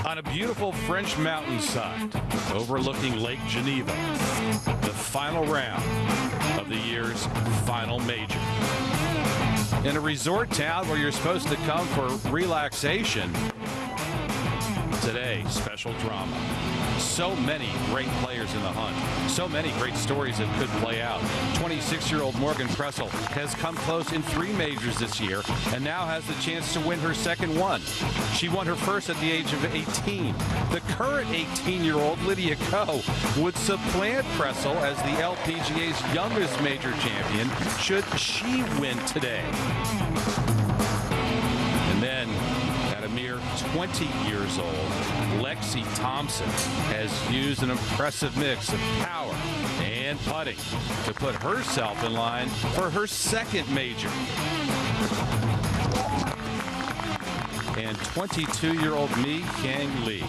On a beautiful French mountainside overlooking Lake Geneva, the final round of the year's final major. In a resort town where you're supposed to come for relaxation, today, special drama. So many great players in the hunt. So many great stories that could play out. 26-year-old Morgan Pressel has come close in 3 majors this year and now has the chance to win her second one. She won her first at the age of 18. The current 18-year-old Lydia Ko would supplant Pressel as the LPGA's youngest major champion should she win today. And then, at a mere 20 years old, Lexi Thompson has used an impressive mix of power and putting to put herself in line for her second major. And 22-year-old Mi Kang Lee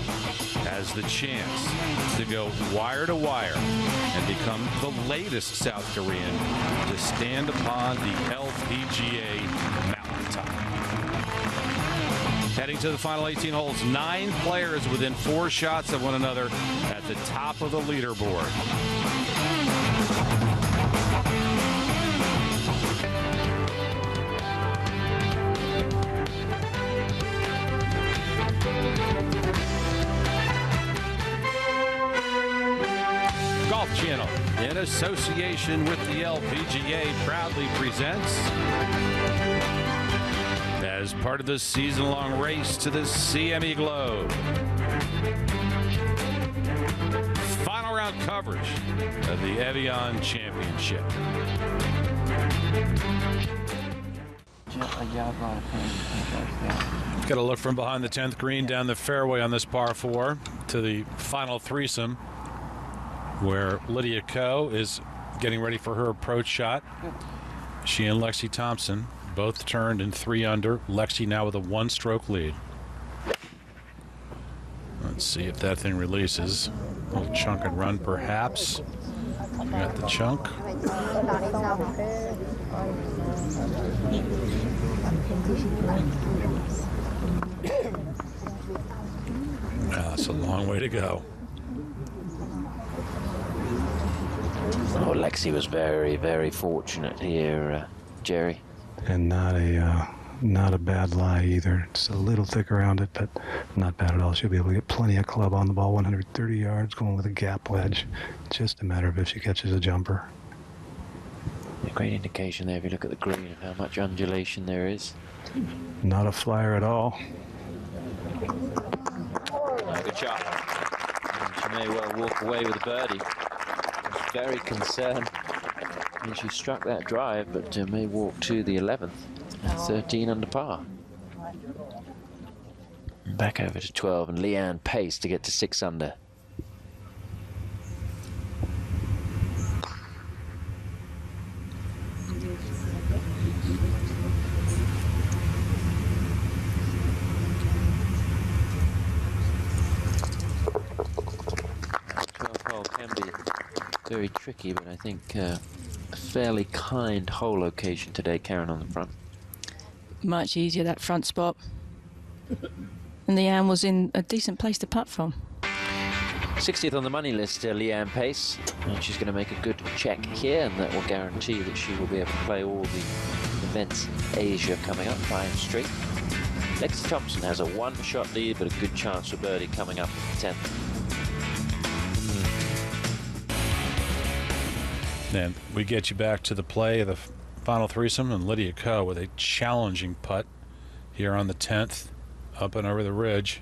has the chance to go wire to wire and become the latest South Korean to stand upon the LPGA mountaintop. Heading to the final 18 holes, 9 players within 4 shots of one another at the top of the leaderboard. Golf Channel, in association with the LPGA, proudly presents, as part of the season-long race to the CME Globe, final round coverage of the Evian Championship. Got a look from behind the 10th green down the fairway on this par 4 to the final threesome, where Lydia Ko is getting ready for her approach shot. She and Lexi Thompson both turned in 3 under. Lexi now with a 1-stroke lead. Let's see if that thing releases. A little chunk and run, perhaps. Got the chunk. That's a long way to go. Oh, Lexi was very, very fortunate here, Jerry. And not a bad lie either. It's a little thick around it, but not bad at all. She'll be able to get plenty of club on the ball, 130 yards, going with a gap wedge. Just a matter of if she catches a jumper. A great indication there if you look at the green of how much undulation there is. Not a flyer at all. No, good shot. And she may well walk away with a birdie. Very concerned when she struck that drive, but may walk to the 11th at 13 under par. Back over to 12, and Leanne Pace to get to 6 under. Can be very tricky, but I think a fairly kind hole location today, Karen, on the front. Much easier, that front spot. And Leanne was in a decent place to putt from. 60th on the money list, Leanne Pace, and she's going to make a good check here, and that will guarantee that she will be able to play all the events in Asia coming up, 5 straight. Lexi Thompson has a 1-shot lead, but a good chance for birdie coming up at the 10th. Then we get you back to the play of the final threesome, and Lydia Ko with a challenging putt here on the 10th, up and over the ridge.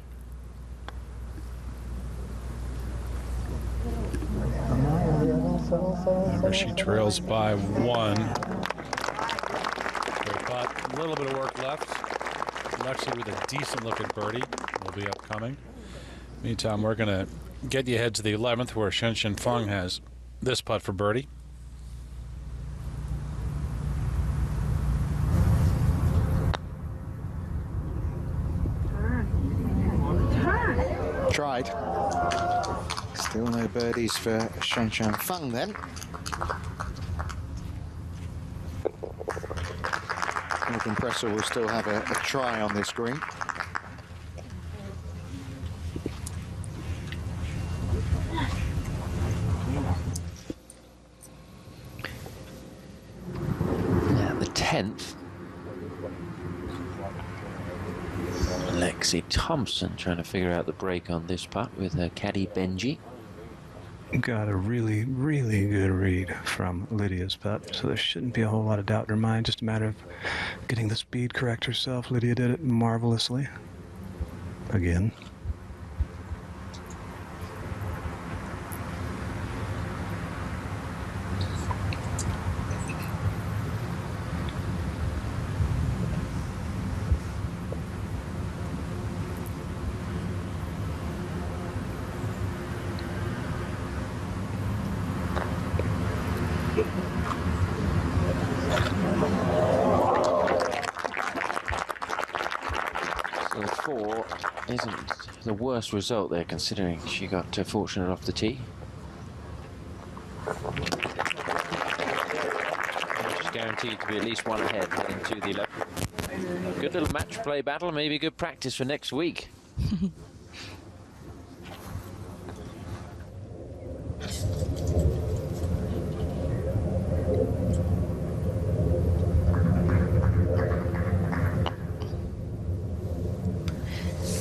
Remember, she trails by 1. Great putt. A little bit of work left. Lexi with a decent-looking birdie will be upcoming. Meantime, we're going to get you ahead to the 11th, where Shen Shen Feng has this putt for birdie. Tried. Still no birdies for Shen Shen Feng then. Morgan Pressel will still have a try on this green. Now the 10th. Lexi Thompson trying to figure out the break on this putt with her caddy Benji. Got a really, really good read from Lydia's putt, so there shouldn't be a whole lot of doubt in her mind. Just a matter of getting the speed correct herself. Lydia did it marvelously. Again. Isn't the worst result there, considering she got fortunate off the tee. She's guaranteed to be at least one ahead heading to the 11th. Good little match play battle, maybe good practice for next week.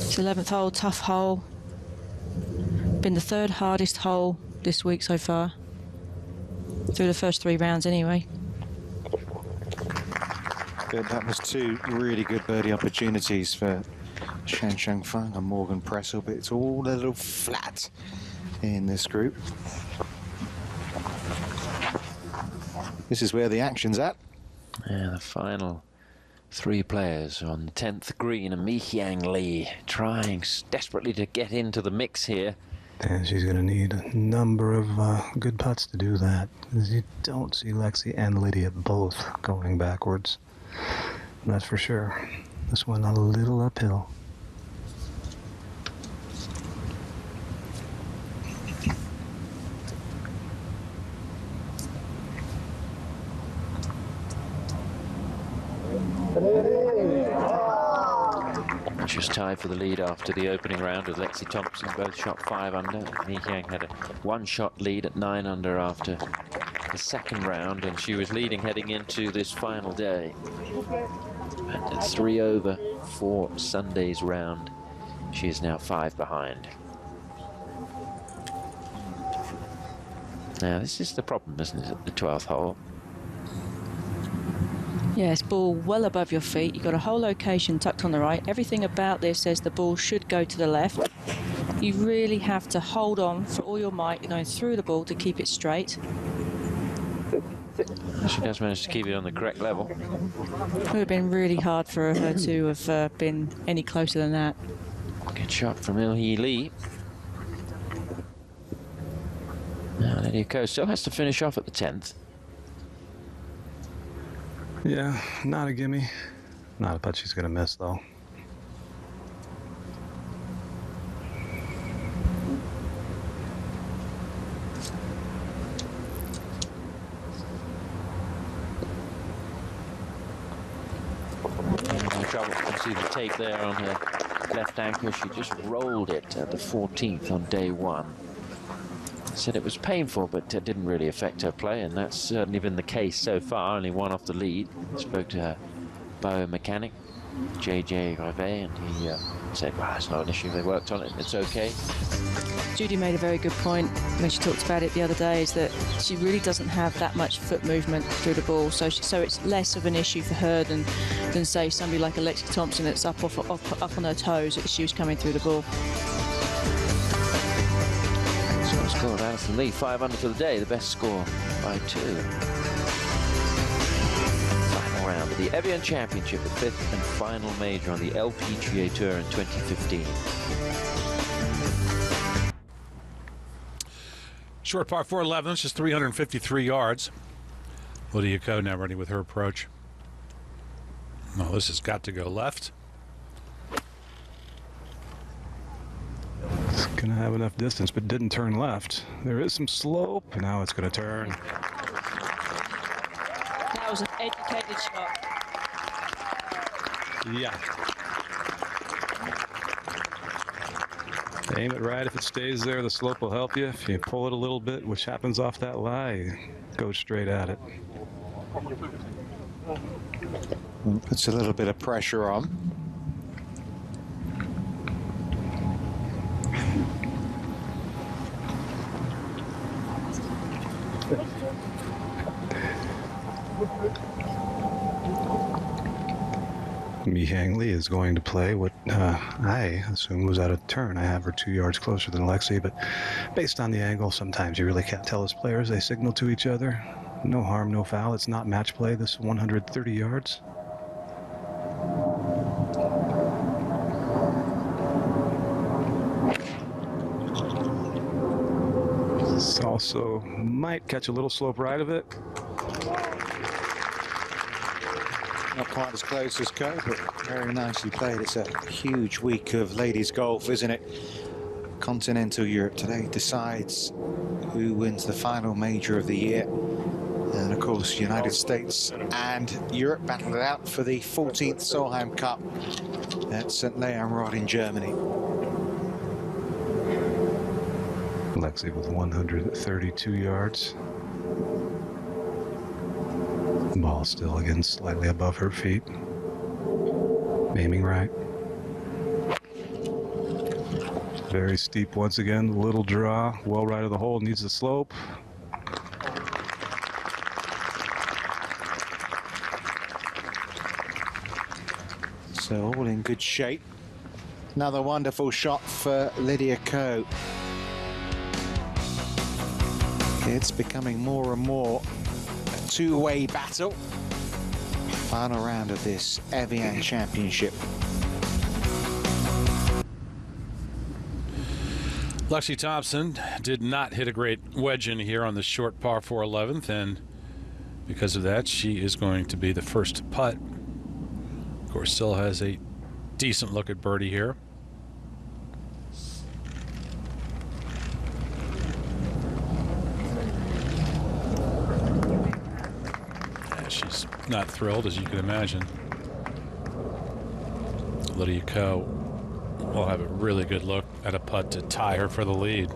It's 11th hole, tough hole. Been the third hardest hole this week so far. Through the first 3 rounds anyway. But that was 2 really good birdie opportunities for Shan Fang and Morgan Pressel, but it's all a little flat in this group. This is where the action's at. Yeah, the final 3 players on the 10th green, and Mi Hyang Lee trying desperately to get into the mix here. And she's going to need a number of good putts to do that. You don't see Lexi and Lydia both going backwards. That's for sure. This one a little uphill. Just tied for the lead after the opening round with Lexi Thompson. Both shot 5 under. Mi Hyang had a 1-shot lead at 9 under after the second round, and she was leading heading into this final day. And at 3 over for Sunday's round, she is now 5 behind. Now this is the problem, isn't it, at the 12th hole? Yes, ball well above your feet. You've got a whole location tucked on the right. Everything about this says the ball should go to the left. You really have to hold on for all your might. You're going through the ball to keep it straight. She does manage to keep it on the correct level. It would have been really hard for her to have been any closer than that. Good shot from Il Hee Lee. Now Lydia Ko still has to finish off at the 10th. Yeah, not a gimme. Not a putt she's going to miss, though. No trouble. You can see the take there on her left ankle. She just rolled it at the 14th on day 1. Said it was painful, but it didn't really affect her play, and that's certainly been the case so far. Only 1 off the lead. Spoke to her biomechanic, JJ Rivet, and he said, well, it's not an issue. They worked on it. It's okay. Judy made a very good point when she talked about it the other day, is that she really doesn't have that much foot movement through the ball, so it's less of an issue for her than say somebody like Alexi Thompson that's up on her toes as she was coming through the ball. Scored Alison Lee 5 under for the day, the best score by 2. Final round of the Evian Championship, the 5th and final major on the LPGA Tour in 2015. Short par 411, it's just 353 yards. Lydia Ko now ready with her approach. No, this has got to go left. It's going to have enough distance, but didn't turn left. There is some slope. Now it's going to turn. That was an educated shot. Yeah. Aim it right. If it stays there, the slope will help you. If you pull it a little bit, which happens off that lie, go straight at it. Puts a little bit of pressure on. Mi-Hyang Lee is going to play what I assume was out of turn. I have her 2 yards closer than Lexi, but based on the angle, sometimes you really can't tell as players. They signal to each other. No harm, no foul. It's not match play, this 130 yards. This also might catch a little slope right of it. Not quite as close as Co, but very nicely played. It's a huge week of ladies golf, isn't it? Continental Europe today decides who wins the final major of the year. And of course, United States and Europe battled it out for the 14th Solheim Cup at St. Leonrod in Germany. Lexi with 132 yards. Ball still again slightly above her feet. Aiming right. Very steep once again. Little draw. Well right of the hole. Needs the slope. So all in good shape. Another wonderful shot for Lydia Ko. It's becoming more and more a two-way battle. Final round of this Evian Championship. Lexi Thompson did not hit a great wedge in here on the short par 4 11th, and because of that, she is going to be the first to putt. Of course, still has a decent look at birdie here. Yeah, she's not thrilled, as you can imagine. Lydia Ko will have a really good look at a putt to tie her for the lead.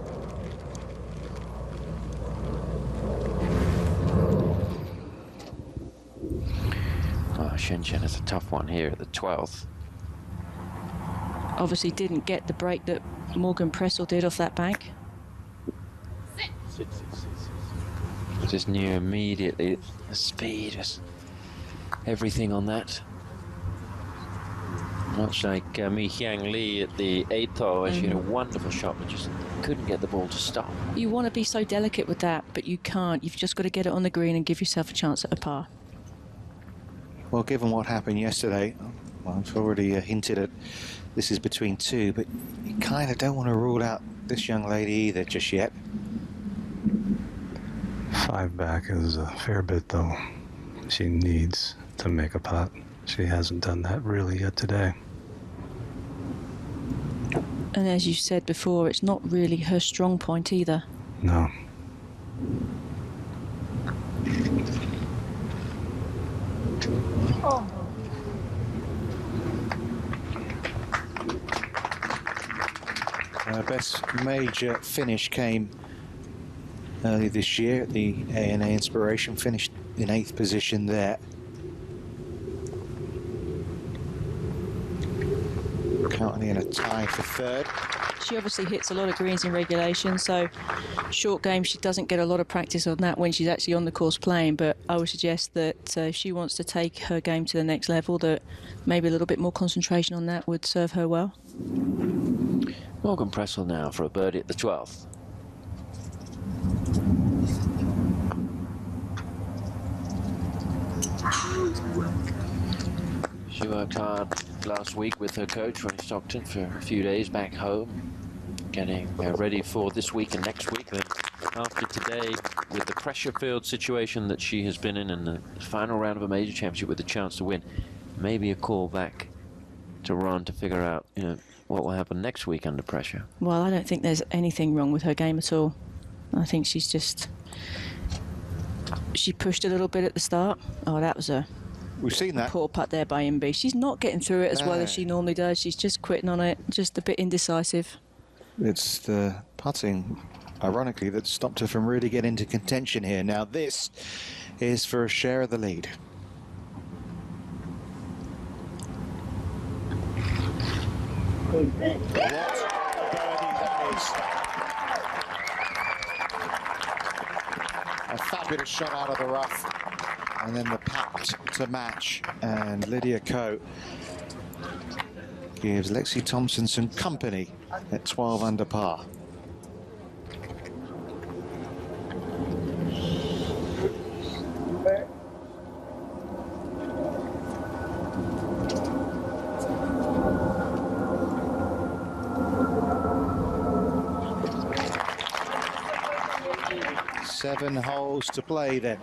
Oh, Shenzhen is a tough one here at the 12th. Obviously didn't get the break that Morgan Pressel did off that bank. Just knew immediately the speed, just everything on that. Much like Mi-Hyang Lee at the 8th hole, where she had a wonderful shot but just couldn't get the ball to stop. You want to be so delicate with that, but you can't. You've just got to get it on the green and give yourself a chance at a par. Well, given what happened yesterday, well, I've already hinted at this is between two, but you kind of don't want to rule out this young lady either just yet. 5 back is a fair bit, though. She needs to make a putt. She hasn't done that really yet today. And as you said before, it's not really her strong point either. No. Her best major finish came early this year at the ANA Inspiration, finished in 8th position there. Currently in a tie for 3rd. She obviously hits a lot of greens in regulation, so short game, she doesn't get a lot of practice on that when she's actually on the course playing, but I would suggest that if she wants to take her game to the next level, that maybe a little bit more concentration on that would serve her well. Morgan Pressel now for a birdie at the 12th. She worked hard last week with her coach, Ronnie Stockton, for a few days back home, getting ready for this week and next week. Then after today, with the pressure-filled situation that she has been in the final round of a major championship with a chance to win, maybe a call back to Ron to figure out, what will happen next week under pressure. Well, I don't think there's anything wrong with her game at all. I think she pushed a little bit at the start. Oh, that was a We've seen that. poor putt there by Imby. She's not getting through it as well as she normally does. She's just quitting on it, just a bit indecisive. It's the putting, ironically, that stopped her from really getting into contention here. Now this is for a share of the lead. What a birdie that is. A fabulous shot out of the rough. And then the putt to match. And Lydia Ko gives Lexi Thompson some company at 12 under par. Seven holes to play then.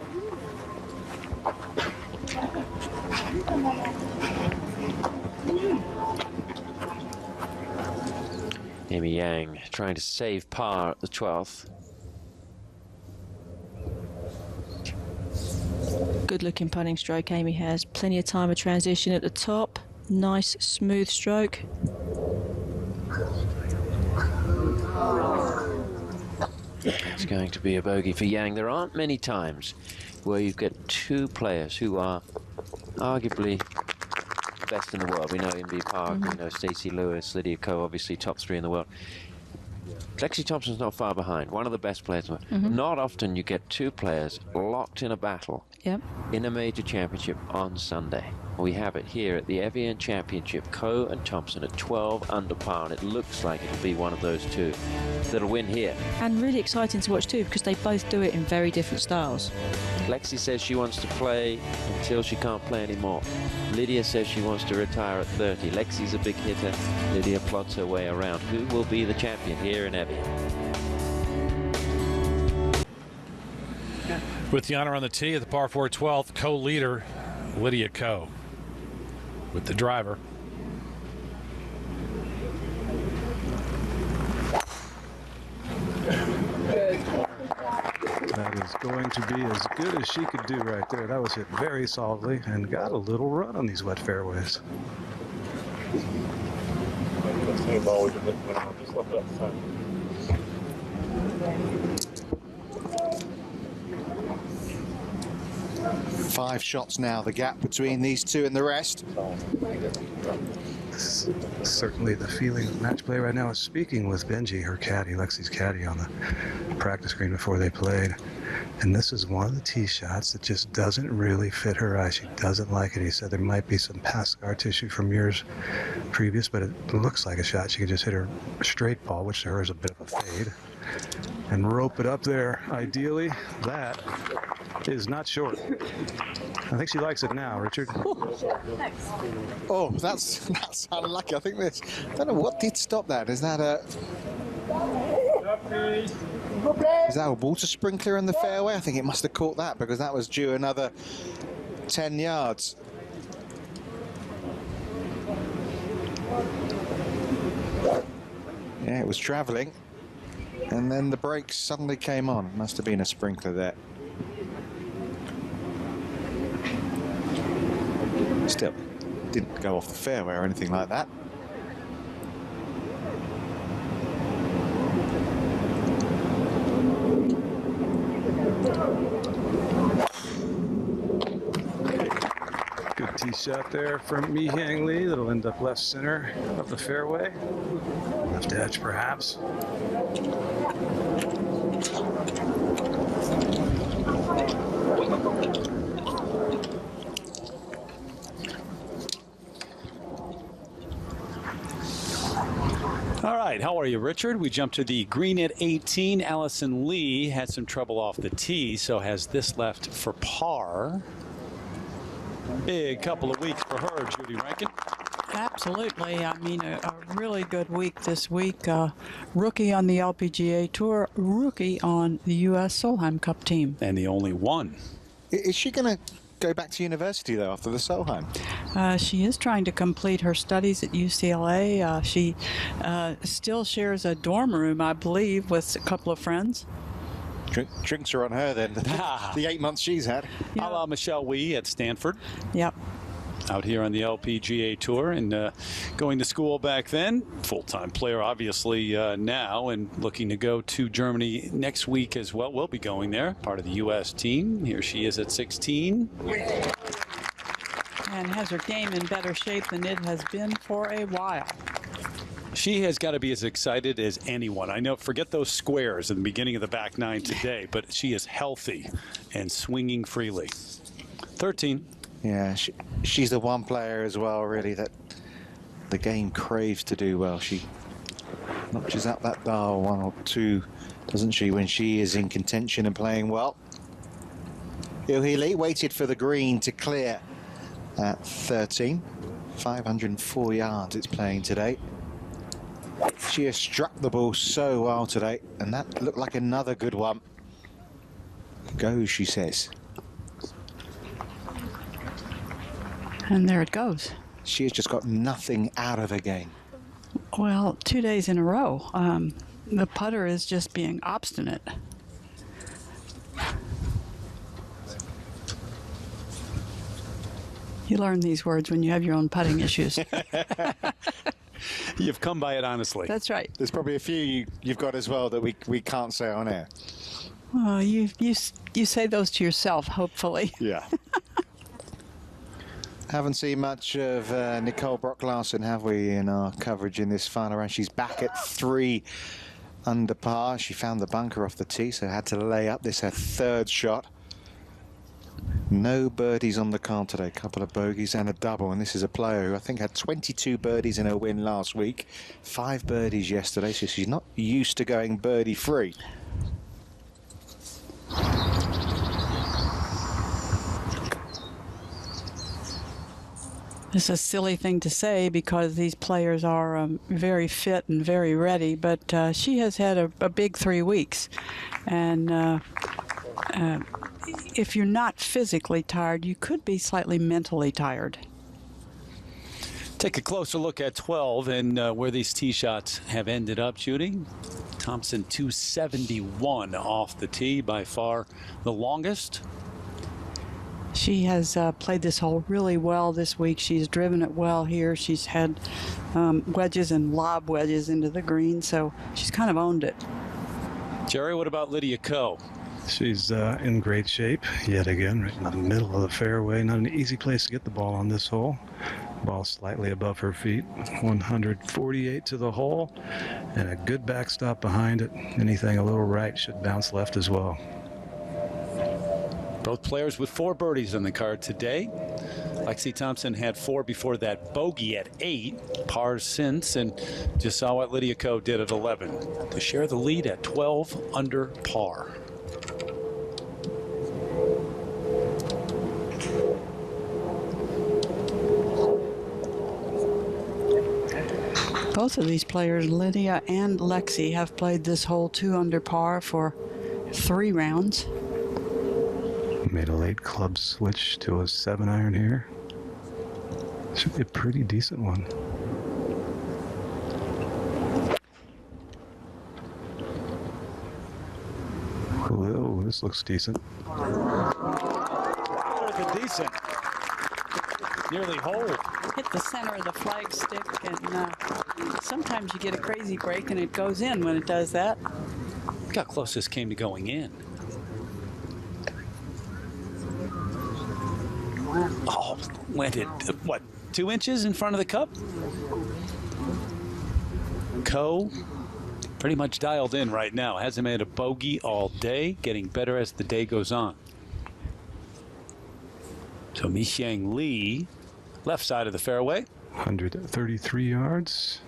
Amy Yang trying to save par at the 12th. Good looking putting stroke Amy has. Plenty of time of transition at the top. Nice smooth stroke. It's going to be a bogey for Yang. There aren't many times where you've got two players who are arguably the best in the world. We know Inbee Park, we know Stacey Lewis, Lydia Ko, obviously top 3 in the world. Lexi Thompson's not far behind, one of the best players in the world. Not often you get two players locked in a battle in a major championship on Sunday. We have it here at the Evian Championship, Ko and Thompson at 12 under par, and it looks like it'll be one of those two that'll win here. And really exciting to watch too, because they both do it in very different styles. Lexi says she wants to play until she can't play anymore. Lydia says she wants to retire at 30. Lexi's a big hitter. Lydia plods her way around. Who will be the champion here in Evian? With the honor on the tee at the par 4 12th, co-leader Lydia Ko with the driver. That is going to be as good as she could do right there. That was hit very solidly and got a little run on these wet fairways. Five shots now, the gap between these two and the rest. Certainly the feeling of match play right now is speaking with Benji, her caddy, Lexi's caddy, on the practice green before they played. And this is one of the tee shots that just doesn't really fit her eye. She doesn't like it. He said there might be some past scar tissue from years previous, but it looks like a shot. She could just hit her straight ball, which to her is a bit of a fade, and rope it up there. Ideally, that is not short. I think she likes it now, Richard. Oh, that's unlucky. I think this. I don't know what did stop that. Is that a water sprinkler in the fairway? I think it must have caught that because that was due another 10 yards. Yeah, it was travelling, and then the brakes suddenly came on. Must have been a sprinkler there. Still, didn't go off the fairway or anything like that. Good tee shot there from Mi Hyang Lee. That'll end up left center of the fairway. Left edge, perhaps. All right, how are you, Richard? We jump to the green at 18. Allison Lee had some trouble off the tee, so has this left for par. Big couple of weeks for her, Judy Rankin. Absolutely. I mean, a really good week this week. Rookie on the LPGA Tour, rookie on the U.S. Solheim Cup team. And the only one. Is she going to go back to university, though, after the Solheim? She is trying to complete her studies at UCLA. She still shares a dorm room, I believe, with a couple of friends. Drinks are on her then, the 8 months she's had. Yeah. A la Michelle Wee at Stanford. Yep. out here on the LPGA Tour and going to school back then. Full-time player, obviously, now, and looking to go to Germany next week as well. We'll be going there, part of the U.S. team. Here she is at 16. And has her game in better shape than it has been for a while. She has got to be as excited as anyone. I know, forget those squares in the beginning of the back nine today, but she is healthy and swinging freely. 13. Yeah, she's the one player as well, really, that the game craves to do well. She notches up that dial 1 or 2, doesn't she, when she is in contention and playing well. Healy waited for the green to clear at 13. 504 yards it's playing today. She has struck the ball so well today, and that looked like another good one. Go, she says. And there it goes. She has just got nothing out of her game. Well, 2 days in a row. The putter is just being obstinate. You learn these words when you have your own putting issues. You've come by it honestly. That's right. There's probably a few you've got as well that we can't say on air. Well, you say those to yourself, hopefully. Yeah. Haven't seen much of Nicole Brock-Larsen, have we, in our coverage in this final round? She's back at 3 under par. She found the bunker off the tee, so had to lay up. This her third shot. No birdies on the card today. A couple of bogeys and a double. And this is a player who I think had 22 birdies in her win last week. 5 birdies yesterday, so she's not used to going birdie-free. It's a silly thing to say because these players are very fit and very ready, but she has had a big 3 weeks. And if you're not physically tired, you could be slightly mentally tired. Take a closer look at 12 and where these tee shots have ended up shooting. Thompson 271 off the tee, by far the longest. She has played this hole really well this week. She's driven it well here. She's had wedges and lob wedges into the green, so she's kind of owned it. Jerry, what about Lydia Ko? She's in great shape yet again, right in the middle of the fairway. Not an easy place to get the ball on this hole. Ball slightly above her feet. 148 to the hole, and a good backstop behind it. Anything a little right should bounce left as well. Both players with 4 birdies on the card today. Lexi Thompson had 4 before that bogey at 8, pars since, and just saw what Lydia Ko did at 11 to share the lead at 12 under par. Both of these players, Lydia and Lexi, have played this hole 2 under par for 3 rounds. Made a late club switch to a 7-iron here. Should be a pretty decent one. Whoa, this looks decent. Decent. Nearly whole. Hit the center of the flag stick, and sometimes you get a crazy break and it goes in when it does that. Look how close this came to going in. Oh, went it, what, 2 inches in front of the cup? Ko pretty much dialed in right now. Hasn't made a bogey all day, getting better as the day goes on. So Mi-Xiang Lee, left side of the fairway. 133 yards.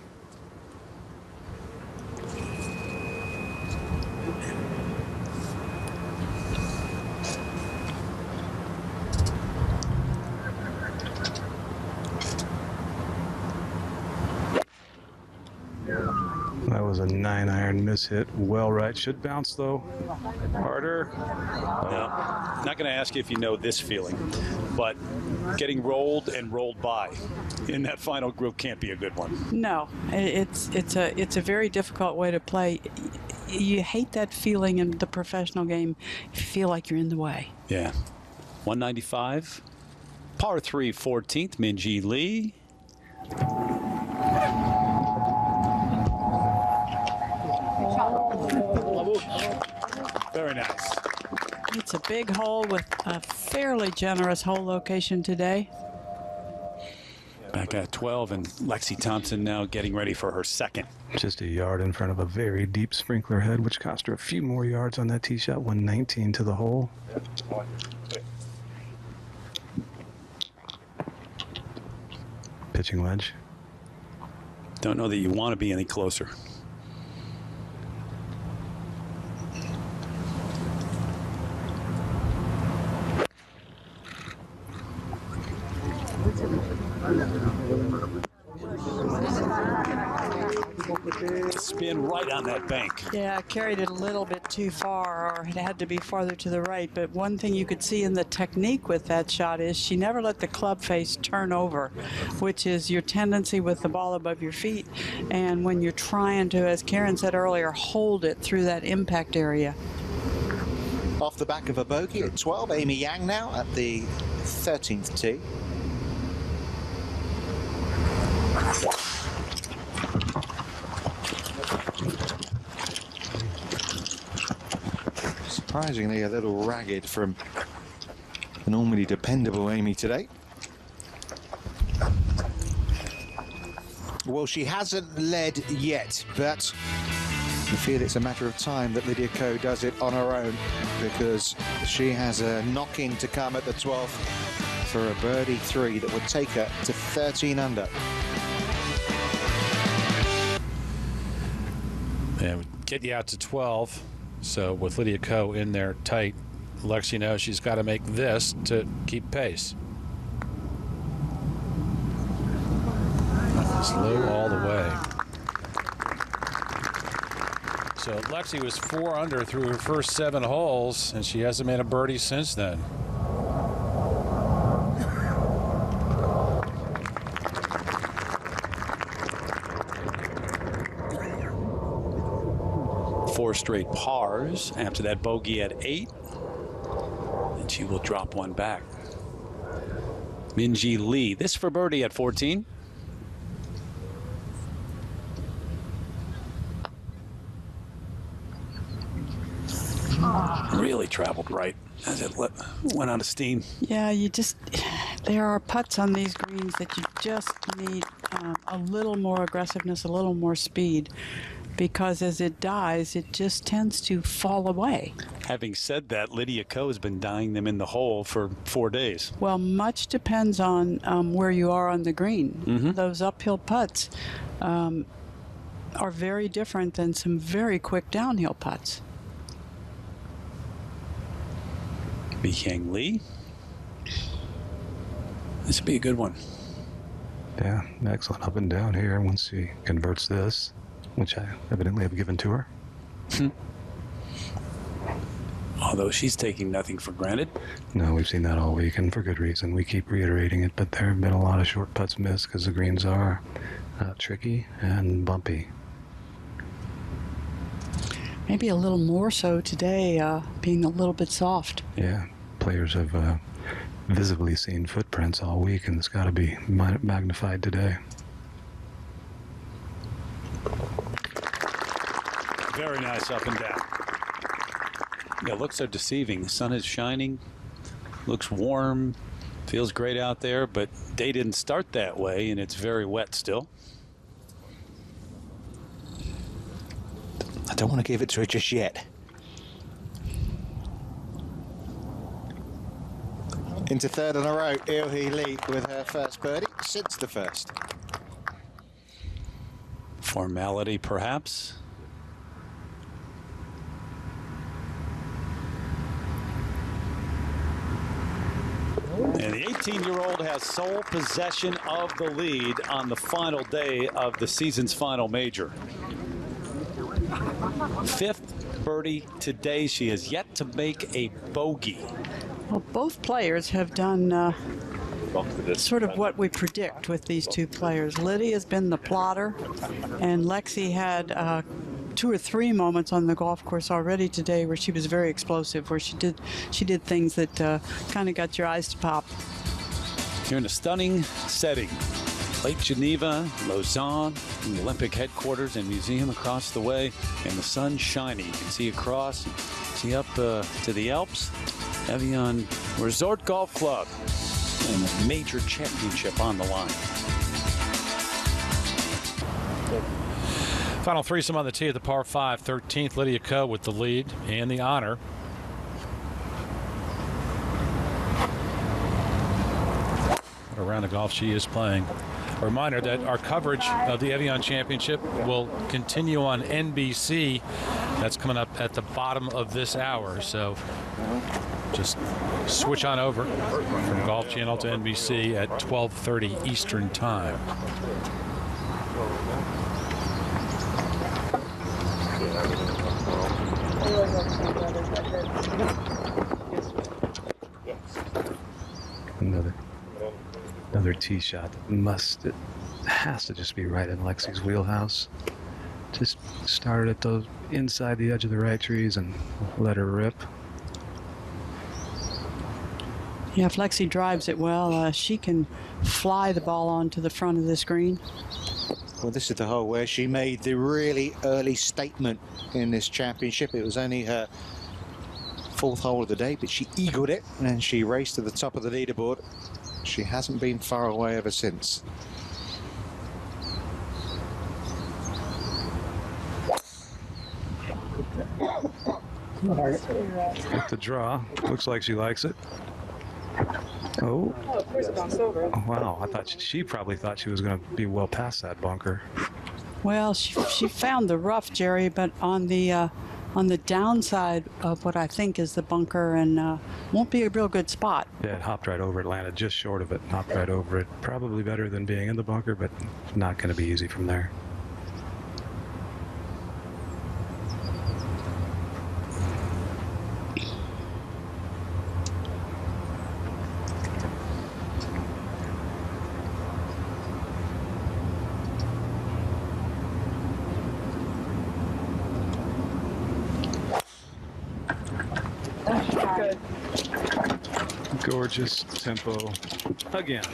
That was a 9-iron mishit. Well right. Should bounce, though. Harder. No, not going to ask you if you know this feeling, but getting rolled and rolled by in that final group can't be a good one. No, it's a very difficult way to play. You hate that feeling in the professional game. You feel like you're in the way. Yeah. 195. Par 3, 14th, Minjee Lee. Very nice. It's a big hole with a fairly generous hole location today. Back at 12, and Lexi Thompson now getting ready for her second. Just a yard in front of a very deep sprinkler head, which cost her a few more yards on that tee shot. 119 to the hole. Pitching wedge. Don't know that you want to be any closer. Spin right on that bank. Yeah, carried it a little bit too far, or it had to be farther to the right. But one thing you could see in the technique with that shot is she never let the club face turn over, which is your tendency with the ball above your feet. And when you're trying to, as Karen said earlier, hold it through that impact area. Off the back of a bogey at 12, Amy Yang now at the 13th tee. Surprisingly a little ragged from the normally dependable Amy today. Well, she hasn't led yet, but I feel it's a matter of time that Lydia Ko does it on her own, because she has a knock-in to come at the 12th for a birdie 3 that would take her to 13 under. Yeah, would get you out to 12. So with Lydia Ko in there tight, Lexi knows she's got to make this to keep pace. Slow all the way. So Lexi was 4 under through her first 7 holes, and she hasn't made a birdie since then. Four straight pars after that bogey at 8. And she will drop one back. Minjee Lee, this for birdie at 14. Really traveled right as it went out of steam. Yeah, there are putts on these greens that you just need a little more aggressiveness, a little more speed, because as it dies, it just tends to fall away. Having said that, Lydia Ko has been dying them in the hole for 4 days. Well, much depends on where you are on the green. Mm-hmm. Those uphill putts are very different than some very quick downhill putts. Bi-Yang Lee. This would be a good one. Yeah, excellent up and down here once she converts this, which I evidently have given to her. Although she's taking nothing for granted. No, we've seen that all week, and for good reason. We keep reiterating it, but there have been a lot of short putts missed because the greens are tricky and bumpy. Maybe a little more so today, being a little bit soft. Yeah, players have visibly seen footprints all week, and it's got to be magnified today. Very nice up and down. Yeah, looks are deceiving. The sun is shining, looks warm, feels great out there, but day didn't start that way, and it's very wet still. I don't want to give it to her just yet. Into third in a row, Il-hee Lee with her first birdie since the first. Formality, perhaps. And the 18-year-old has sole possession of the lead on the final day of the season's final major. 5th birdie today. She has yet to make a bogey. Well, both players have done sort of what we predict with these two players. Lydia has been the plotter, and Lexi had 2 or 3 moments on the golf course already today where she was very explosive, where she did things that kind of got your eyes to pop. You're in a stunning setting. Lake Geneva, Lausanne, the Olympic headquarters and museum across the way, and the sun's shining. You can see across, see up to the Alps, Evian Resort Golf Club, and a major championship on the line. Final threesome on the tee at the par 5, 13th. Lydia Ko with the lead and the honor. What a round of golf she is playing. A reminder that our coverage of the Evian Championship will continue on NBC. That's coming up at the bottom of this hour. So just switch on over from Golf Channel to NBC at 12:30 Eastern Time. Another tee shot that it has to just be right in Lexi's wheelhouse. Just started at the inside the edge of the right trees and let her rip. Yeah, if Lexi drives it well, she can fly the ball onto the front of this green. Well, this is the hole where she made the really early statement in this championship. It was only her 4th hole of the day, but she eagled it and she raced to the top of the leaderboard. She hasn't been far away ever since. With the draw, looks like she likes it. Oh, of course it bounced over. wow! I thought she probably thought she was going to be well past that bunker. Well, she found the rough, Jerry, but on the downside of what I think is the bunker, and won't be a real good spot. Yeah, it hopped right over it, landed just short of it, hopped right over it. Probably better than being in the bunker, but not going to be easy from there. Good. Gorgeous tempo again.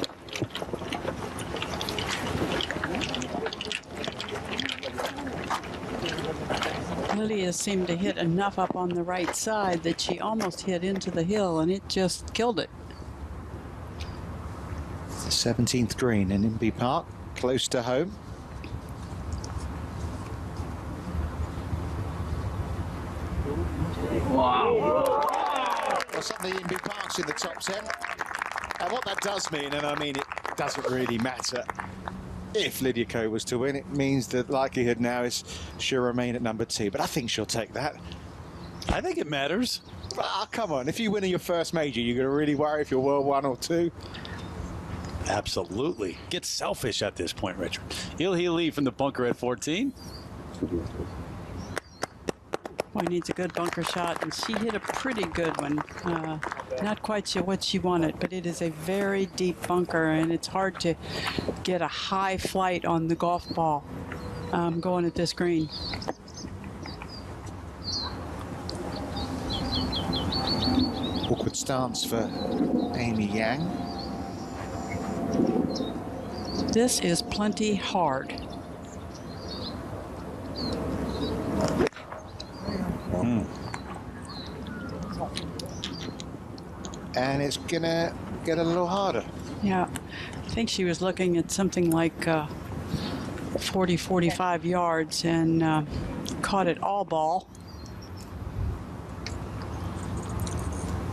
Lydia seemed to hit enough up on the right side that she almost hit into the hill, and it just killed it. The 17th green in Inby Park, close to home. Well, suddenly Inby Park's in the top 10. And what that does mean, and I mean it doesn't really matter, if Lydia Ko was to win, it means the likelihood now is she'll remain at number 2. But I think she'll take that. I think it matters. Ah, come on. If you win in your first major, you're going to really worry if you're World 1 or 2? Absolutely. Get selfish at this point, Richard. Ilhi Lee from the bunker at 14. Boy, needs a good bunker shot, and she hit a pretty good one. Not quite sure what she wanted, but it is a very deep bunker, and it's hard to get a high flight on the golf ball going at this green. Awkward stance for Amy Yang. This is plenty hard. And it's gonna get a little harder. Yeah, I think she was looking at something like 40, 45 yards and caught it all ball.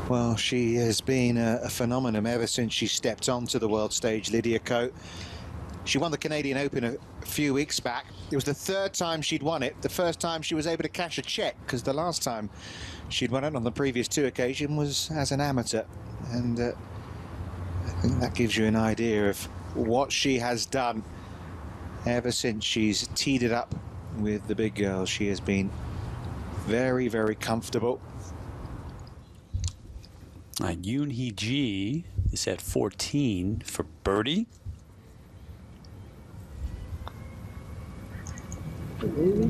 Well, she has been a phenomenon ever since she stepped onto the world stage, Lydia Ko. She won the Canadian Open a few weeks back. It was the 3rd time she'd won it. The first time she was able to cash a check, because the last time she'd won it on the previous 2 occasions was as an amateur. And I think that gives you an idea of what she has done ever since she's teed it up with the big girls. She has been very, very comfortable. Yoon Hee Ji is at 14 for birdie. Playing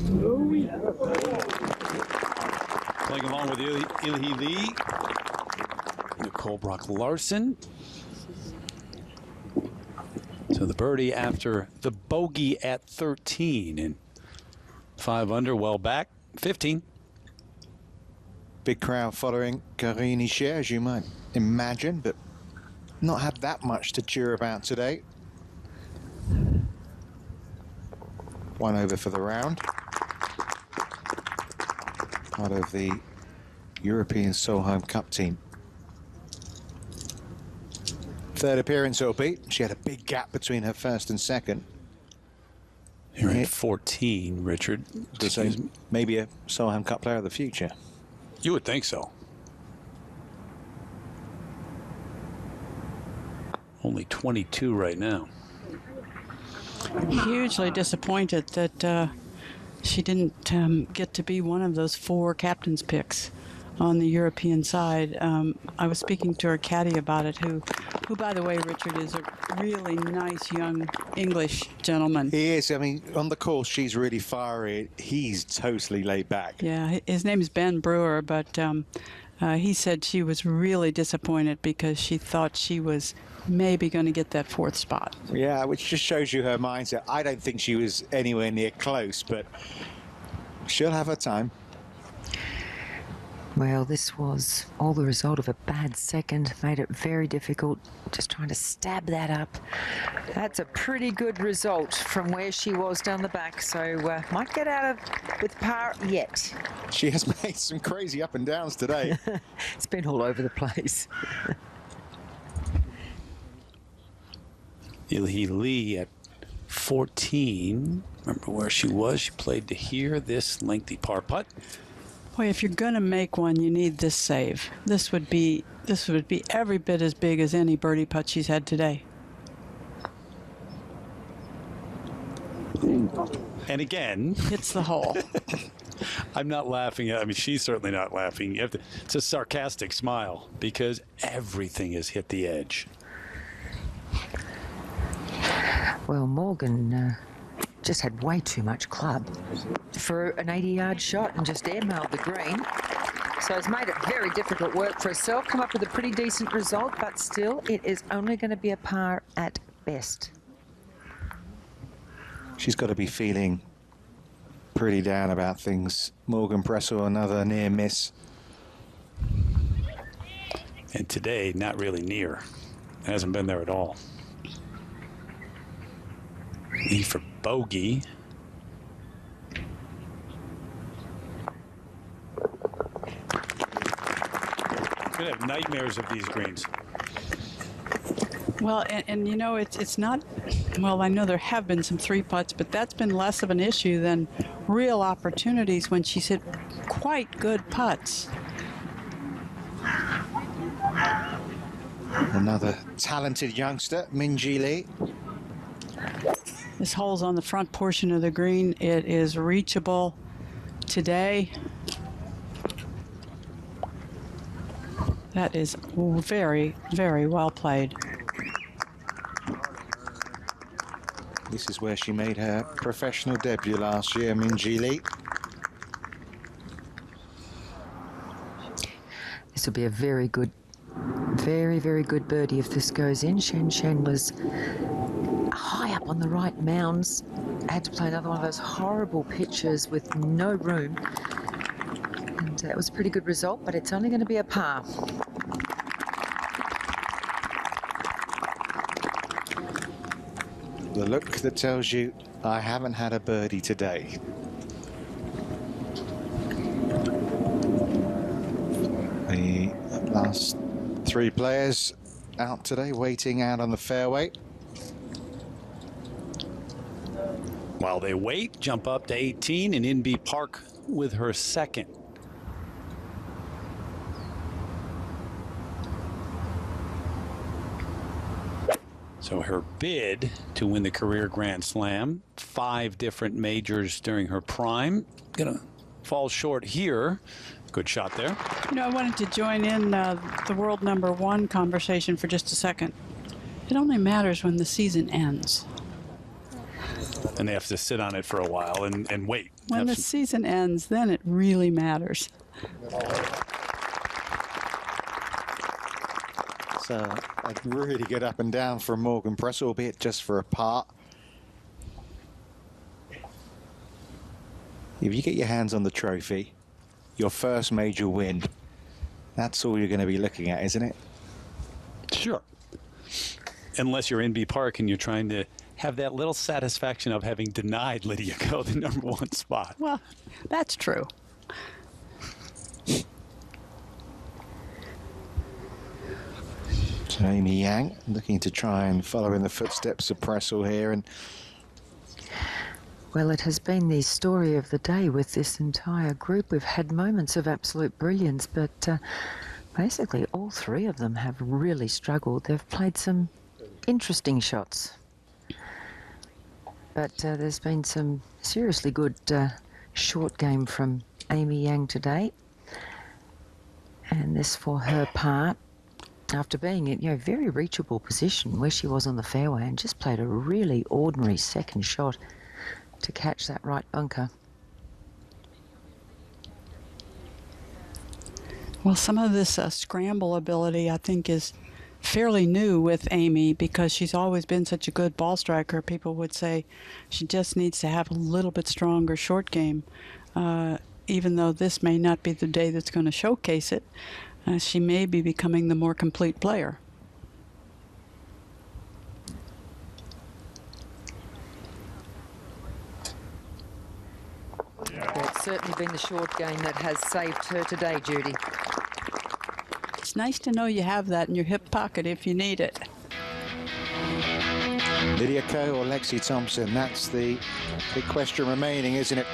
along with Ilhi Lee, Nicole Brock Larson. So the birdie after the bogey at 13 and 5 under, well back, 15. Big crowd following Karine Isher, as you might imagine, but not had that much to cheer about today. 1 over for the round. Part of the European Solheim Cup team. 3rd appearance it'll be. She had a big gap between her first and second. You're at 14, Richard. So maybe a Solheim Cup player of the future. You would think so. Only 22 right now. Hugely disappointed that she didn't get to be one of those 4 captain's picks on the European side. I was speaking to her caddy about it, who by the way, Richard, is a really nice young English gentleman. He is. I mean, on the course, she's really fiery. He's totally laid back. Yeah, his name is Ben Brewer, but he said she was really disappointed because she thought she was maybe going to get that 4th spot. Yeah, which just shows you her mindset. I don't think she was anywhere near close, but she'll have her time. Well, this was all the result of a bad second. Made it very difficult, just trying to stab that up. That's a pretty good result from where she was down the back, so might get out of with par yet. She has made some crazy up and downs today. It's been all over the place. Ilhi Lee at 14. Remember where she was? She played to here, this lengthy par putt. Boy, if you're going to make one, you need this save. This would be every bit as big as any birdie putt she's had today. And again, hits the hole. I'm not laughing. I mean, she's certainly not laughing. You have to, it's a sarcastic smile because everything has hit the edge. Well, Morgan just had way too much club for an 80-yard shot and just airmailed the green. So it's made it very difficult work for herself. Come up with a pretty decent result, but still, it is only going to be a par at best. She's got to be feeling pretty down about things. Morgan Pressel, another near miss. And today, not really near. Hasn't been there at all. Lee for bogey. Gonna have nightmares of these greens. Well, and you know, it's not, well, I know there have been some 3 putts, but that's been less of an issue than real opportunities when she's hit quite good putts. Another talented youngster, Minji Lee. This hole's on the front portion of the green. It is reachable today. That is very, very well played. This is where she made her professional debut last year, Minji Lee. This will be a very good, very, very good birdie if this goes in. Shen Shen was high up on the right mounds. Had to play another one of those horrible pitches with no room. And it was a pretty good result, but it's only going to be a par. The look that tells you, I haven't had a birdie today. The last 3 players out today, waiting out on the fairway. While they wait, jump up to 18 and Inbee Park with her second. So her bid to win the career Grand Slam, 5 different majors during her prime, gonna fall short here. Good shot there. You know, I wanted to join in the world #1 conversation for just a second. It only matters when the season ends. And they have to sit on it for a while and wait. When the season ends, then it really matters. a really good up and down from Morgan Press, albeit just for a part. If you get your hands on the trophy, your first major win, that's all you're going to be looking at, isn't it? Sure. Unless you're in B Park and you're trying to have that little satisfaction of having denied Lydia Ko the #1 spot. Well, that's true. So Amy Yang looking to try and follow in the footsteps of Pressel here. And Well, it has been the story of the day with this entire group. We've had moments of absolute brilliance, but basically all three of them have really struggled. They've played some interesting shots. But there's been some seriously good short game from Amy Yang today. And this for her part, after being in a very reachable position where she was on the fairway, and just played a really ordinary second shot to catch that right bunker. Well, some of this scramble ability, I think, is fairly new with Amy because she's always been such a good ball striker. People would say she just needs to have a little bit stronger short game. Even though this may not be the day that's going to showcase it, she may be becoming the more complete player. Well, it's certainly been the short game that has saved her today, Judy. It's nice to know you have that in your hip pocket if you need it. Lydia Ko or Lexi Thompson, that's the big question remaining, isn't it,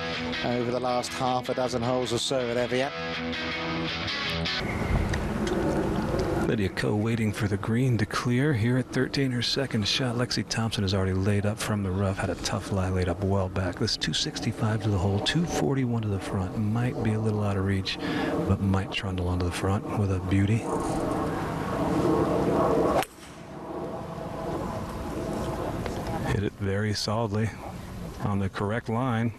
over the last half a dozen holes or so at Evian. Lydia Ko waiting for the green to clear here at 13. Her second shot. Lexi Thompson has already laid up from the rough, had a tough lie, laid up well back. This 265 to the hole, 241 to the front. Might be a little out of reach, but might trundle onto the front with a beauty. Hit it very solidly on the correct line.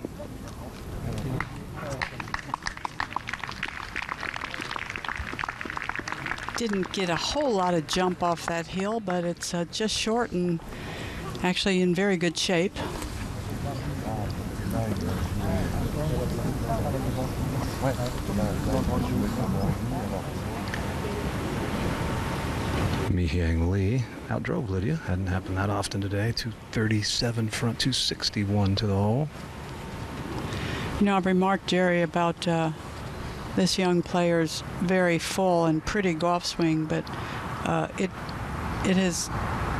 Didn't get a whole lot of jump off that hill, but it's just short and actually in very good shape. Mi-Hyang Lee outdrove Lydia. Hadn't happened that often today. 237 front, 261 to the hole. You know, I've remarked, Jerry, about this young player's very full and pretty golf swing, but it has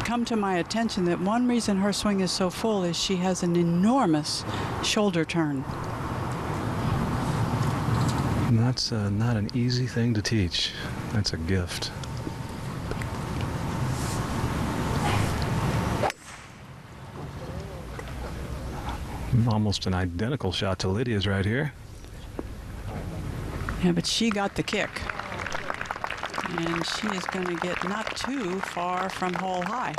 come to my attention that one reason her swing is so full is she has an enormous shoulder turn. And that's not an easy thing to teach. That's a gift. Almost an identical shot to Lydia's right here. Yeah, but she got the kick. And she is going to get not too far from hole high.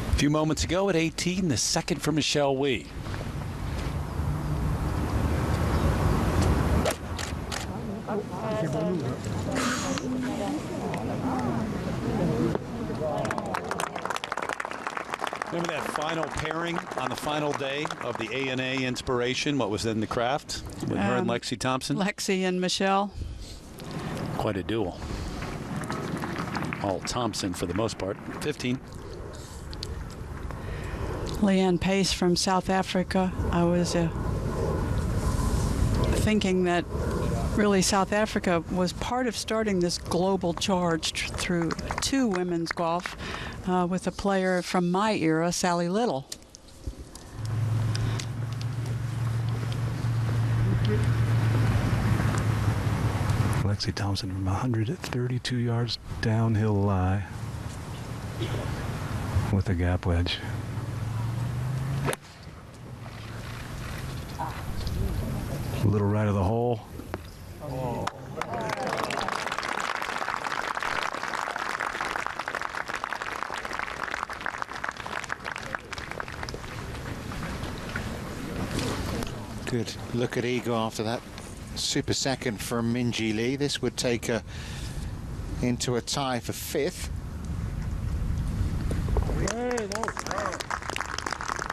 A few moments ago at 18, the second for Michelle Wie. Remember that final pairing on the final day of the A&A Inspiration, what was then the Craft, with her and Lexi Thompson? Lexi and Michelle. Quite a duel. All Thompson for the most part. 15. Leanne Pace from South Africa. I was thinking that really South Africa was part of starting this global charge through two women's golf with a player from my era, Sally Little. Lexi Thompson from 132 yards downhill lie with a gap wedge. A little right of the hole. Good look at Eagle after that super second from Minjee Lee. This would take her into a tie for 5th.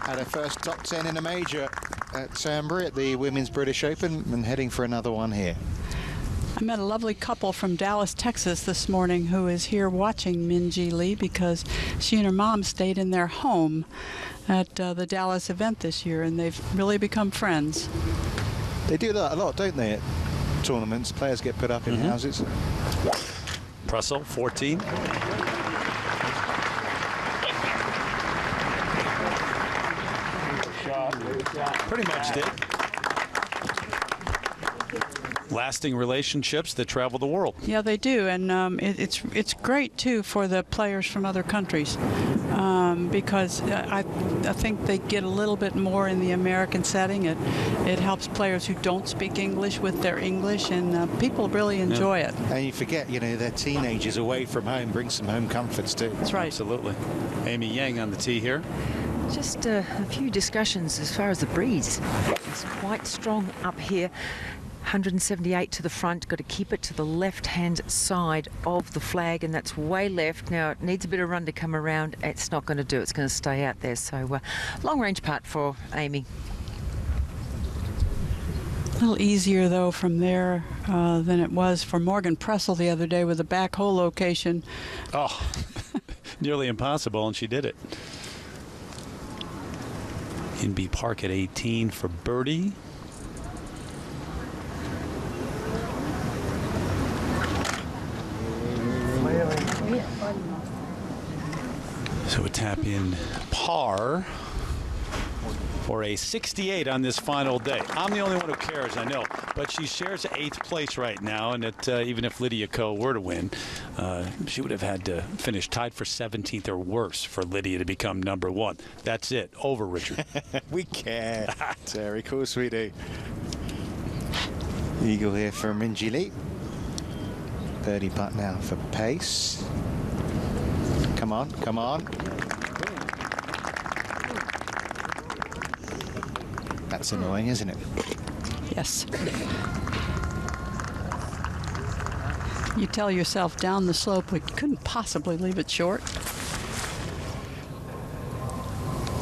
Had her first top 10 in a major at Sambry at the Women's British Open, and heading for another one here. I met a lovely couple from Dallas, Texas this morning who is here watching Minjee Lee because she and her mom stayed in their home at the Dallas event this year, and they've really become friends. They do that a lot, don't they, at tournaments? Players get put up in houses. Pressel, 14. Pretty much did. Lasting relationships that travel the world. Yeah, they do, and it's great too for the players from other countries because I think they get a little bit more in the American setting. It helps players who don't speak English with their English, and people really enjoy it. And you forget, you know, they're teenagers away from home, bring some home comforts too. That's right. Absolutely. Amy Yang on the tee here. Just a few discussions as far as the breeze. It's quite strong up here. 178 to the front, got to keep it to the left-hand side of the flag, and that's way left. Now, it needs a bit of run to come around. It's not going to do. It's going to stay out there. So, long-range putt for Amy. A little easier, though, from there than it was for Morgan Pressel the other day with a back hole location. Oh, nearly impossible, and she did it. Inbee Park at 18 for birdie. So we tap in par for a 68 on this final day. I'm the only one who cares, I know, but she shares 8th place right now, and even if Lydia Ko were to win, she would have had to finish tied for 17th or worse for Lydia to become #1. That's it. Over, Richard. We care, Terry. Of course we do. Eagle here for Minjee Lee. Birdie putt now for pace. Come on, come on. That's annoying, isn't it? Yes. You tell yourself down the slope we couldn't possibly leave it short.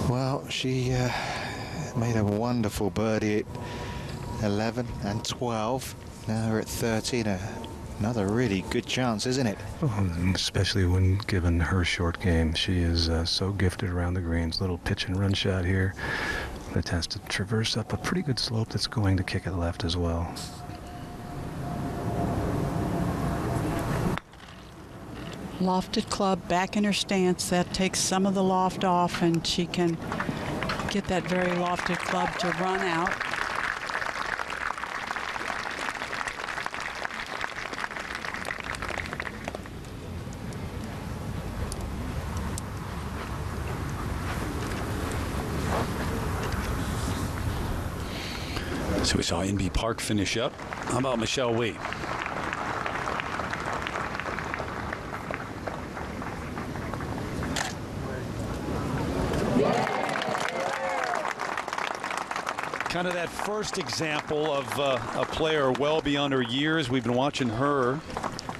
Well, she made a wonderful birdie at 11 and 12. Now we're at 13. Another really good chance, isn't it? Oh, especially when given her short game. She is so gifted around the greens. Little pitch and run shot here. But it has to traverse up a pretty good slope that's going to kick it left as well. Lofted club back in her stance. That takes some of the loft off, and she can get that very lofted club to run out. So we saw Inbee Park finish up. How about Michelle Wie? Kind of that first example of a player well beyond her years. We've been watching her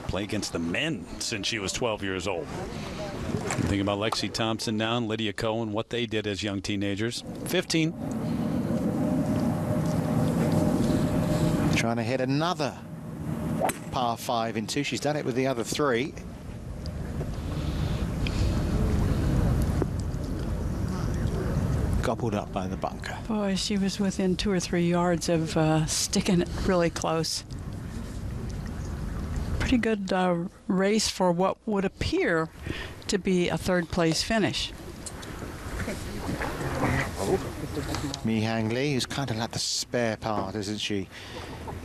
play against the men since she was 12 years old. Think about Lexi Thompson now and Lydia Ko, what they did as young teenagers. 15. Trying to hit another par 5 in 2. She's done it with the other 3. Gobbled up by the bunker. Boy, she was within 2 or 3 yards of sticking it really close. Pretty good race for what would appear to be a 3rd place finish. Mi Hang Lee, who's kind of like the spare part, isn't she?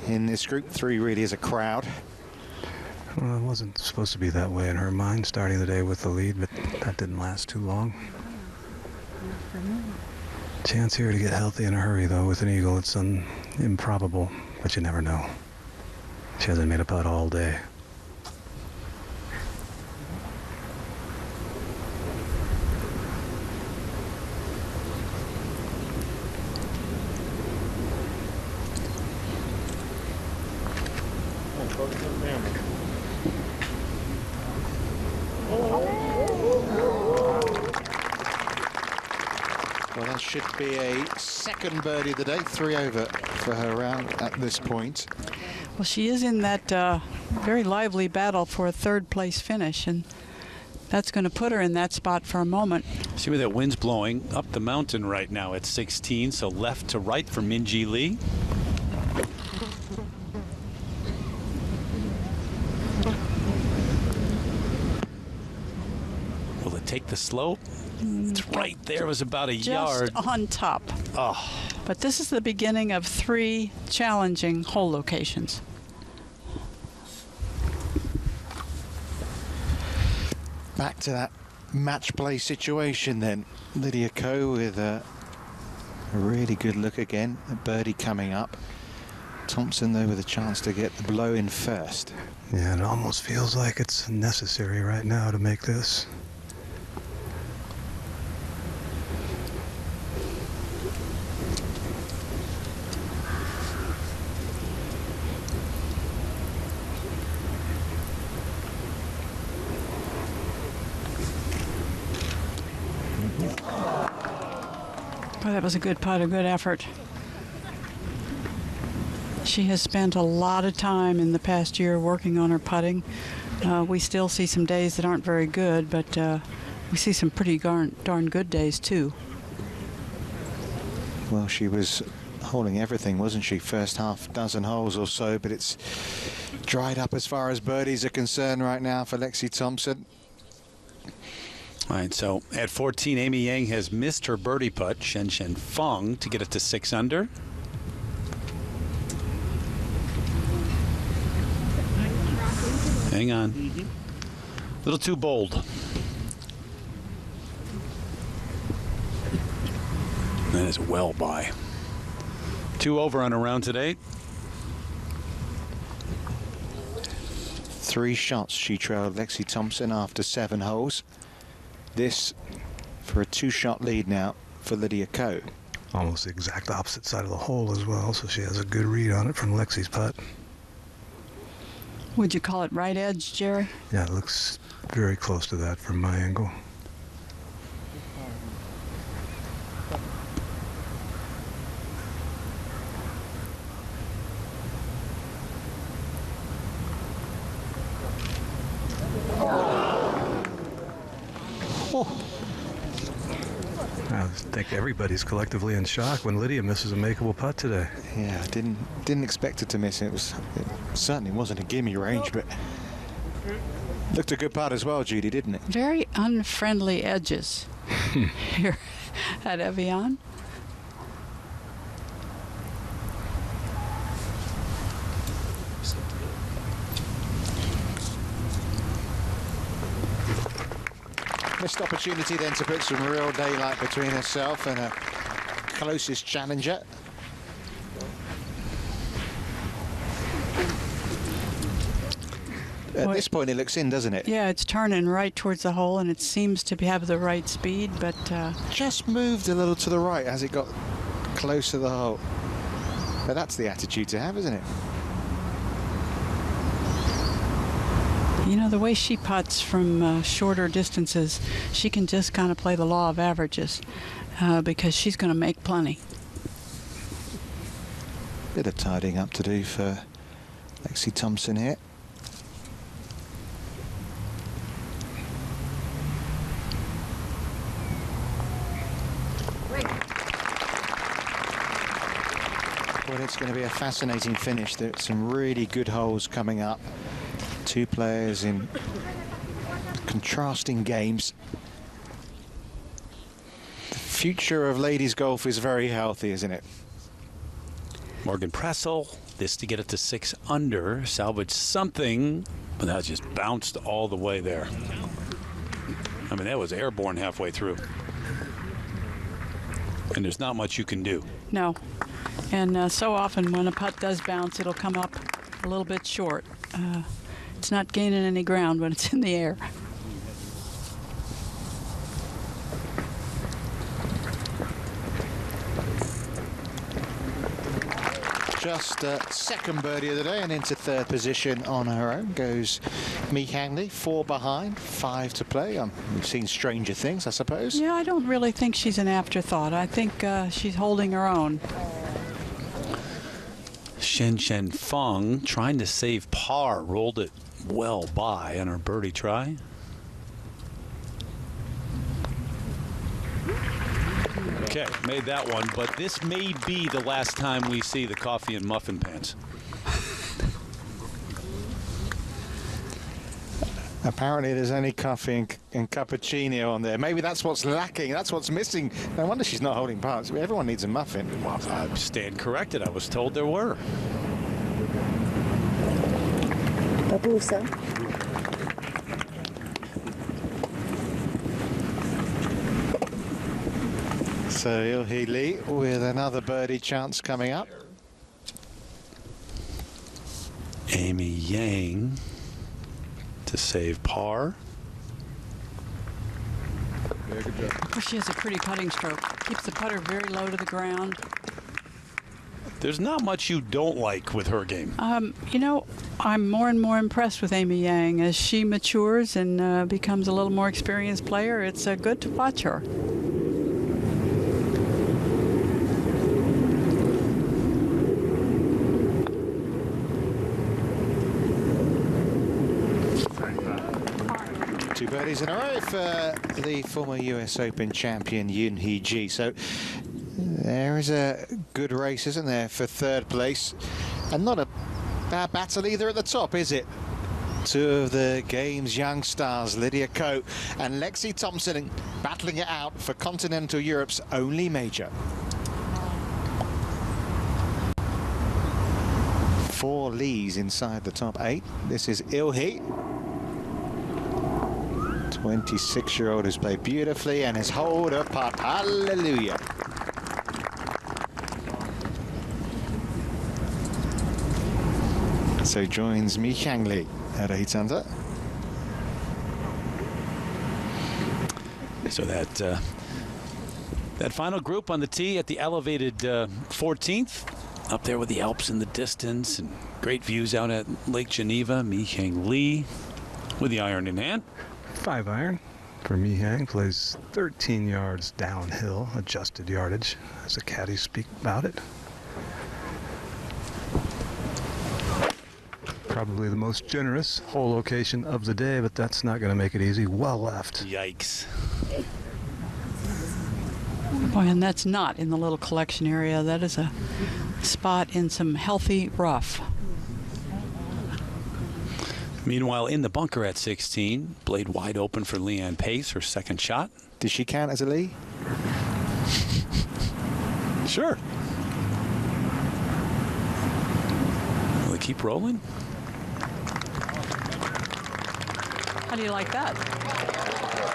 In this group 3 really is a crowd. Well, it wasn't supposed to be that way in her mind, starting the day with the lead, but that didn't last too long. Chance here to get healthy in a hurry, though, with an eagle. It's improbable, but you never know. She hasn't made a putt all day. should be a second birdie of the day, 3 over for her round at this point. Well, she is in that very lively battle for a third place finish, and that's going to put her in that spot for a moment. See where that wind's blowing up the mountain right now at 16, so left to right for Minjee Lee. Will it take the slope? It's right there. It was about a yard. Just on top. Oh. But this is the beginning of 3 challenging hole locations. Back to that match play situation then. Lydia Ko with a really good look again. A birdie coming up. Thompson though with a chance to get the blow in first. Yeah, it almost feels like it's necessary right now to make this. Boy, that was a good putt, a good effort. She has spent a lot of time in the past year working on her putting. We still see some days that aren't very good, but we see some pretty darn good days too. Well, she was holding everything, wasn't she? First half dozen holes or so, but it's dried up as far as birdies are concerned right now for Lexi Thompson. All right, so at 14, Amy Yang has missed her birdie putt, Shen Shen Feng, to get it to 6 under. Hang on. A little too bold. That is well by. 2 over on a round today. 3 shots she trailed Lexi Thompson after 7 holes. This for a 2-shot lead now for Lydia Ko. Almost the exact opposite side of the hole as well, so she has a good read on it from Lexi's putt. Would you call it right edge, Jerry? Yeah, it looks very close to that from my angle. I think everybody's collectively in shock when Lydia misses a makeable putt today. Yeah, didn't expect her to miss it. It certainly wasn't a gimme range, but looked a good putt as well, Judy, didn't it? Very unfriendly edges here at Evian. Missed opportunity then to put some real daylight between herself and her closest challenger. At this point it looks in, doesn't it? Yeah, it's turning right towards the hole, and it seems to have the right speed, but just moved a little to the right as it got close to the hole. But that's the attitude to have, isn't it? you know, the way she putts from shorter distances, she can just kind of play the law of averages because she's going to make plenty. Bit of tidying up to do for Lexi Thompson here. Well, it's going to be a fascinating finish. There's some really good holes coming up. Two players in contrasting games. The future of ladies golf is very healthy, isn't it? Morgan Pressel, this to get it to 6 under, salvage something, but that just bounced all the way there. I mean, that was airborne halfway through. And there's not much you can do. No. And so often when a putt does bounce, it'll come up a little bit short. It's not gaining any ground when it's in the air. just second birdie of the day, and into third position on her own goes Mi Hangley. 4 behind, 5 to play. We've seen stranger things, I suppose. Yeah, I don't really think she's an afterthought. I think she's holding her own. Shen Feng trying to save par, rolled it well by on her birdie try. Okay, made that one, but this may be the last time we see the coffee and muffin pants. Apparently there's only coffee and cappuccino on there. Maybe that's what's lacking. That's what's missing. No wonder she's not holding parts. Everyone needs a muffin. Well, I stand corrected. I was told there were. Babusa. So Il-hee Lee with another birdie chance coming up. Amy Yang to save par. She has a pretty putting stroke. Keeps the putter very low to the ground. There's not much you don't like with her game. You know, I'm more and more impressed with Amy Yang. As she matures and becomes a little more experienced player, it's good to watch her. Two birdies in a row for the former US Open champion Yoon-hee Ji. So there is a good race, isn't there, for third place, and not a bad battle either at the top, is it? Two of the game's young stars, Lydia Ko and Lexi Thompson, battling it out for continental Europe's only major. 4 Lees inside the top 8. This is Il-hee, 26-year-old who's played beautifully and has holed her putt. Hallelujah. So joins Mi Hangley at 8 under. So that final group on the tee at the elevated 14th, up there with the Alps in the distance and great views out at Lake Geneva. Mi Hangley with the iron in hand. 5 iron for Mi Hang, plays 13 yards downhill, adjusted yardage, as the caddies speak about it. Probably the most generous hole location of the day, but that's not going to make it easy. Well left. Yikes. Boy, and that's not in the little collection area. That is a spot in some healthy rough. Meanwhile, in the bunker at 16, blade wide open for Leanne Pace, her second shot. Does she count as a Lee? Sure. Will they keep rolling? How do you like that?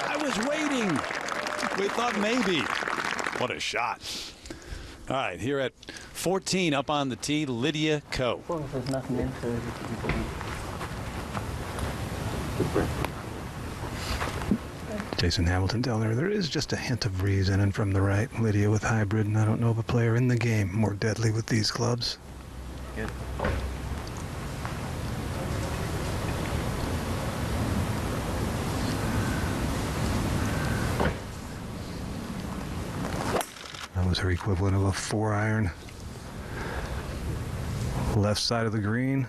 I was waiting. We thought maybe. What a shot. All right, here at 14, up on the tee, Lydia Ko. There's nothing into it. Jason Hamilton down there. There is just a hint of breeze in and from the right. Lydia with hybrid, and I don't know of a player in the game more deadly with these clubs. Good. That was her equivalent of a 4 iron. Left side of the green.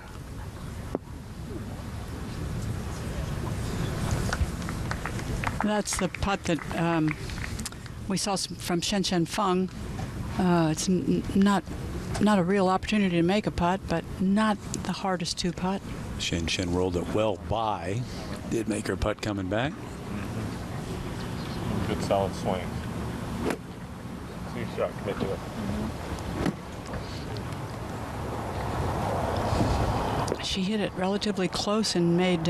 That's the putt that we saw from Shen Feng. It's not a real opportunity to make a putt, but not the hardest to putt. Shen rolled it well by. Did make her putt coming back. Good solid swing. Shot, commit to it. She hit it relatively close and made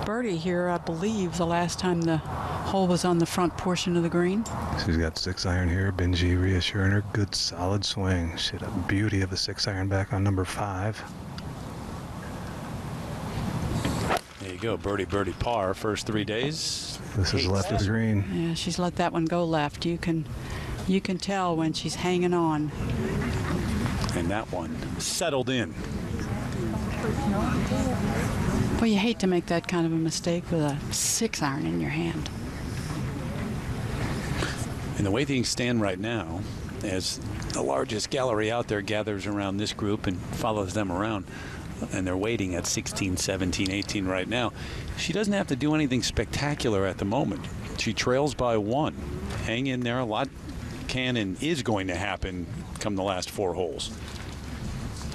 birdie here, I believe, the last time the hole was on the front portion of the green. She's got 6 iron here. Benji reassuring her. Good solid swing. She had a beauty of a 6 iron back on number 5. There you go, birdie, par. First 3 days. This is left of the green. Yeah, she's let that one go left. You can tell when she's hanging on. And that one settled in. Well, you hate to make that kind of a mistake with a 6-iron in your hand. And the way things stand right now, as the largest gallery out there gathers around this group and follows them around, and they're waiting at 16, 17, 18 right now, she doesn't have to do anything spectacular at the moment. She trails by 1. Hang in there. A lot can and is going to happen come the last 4 holes.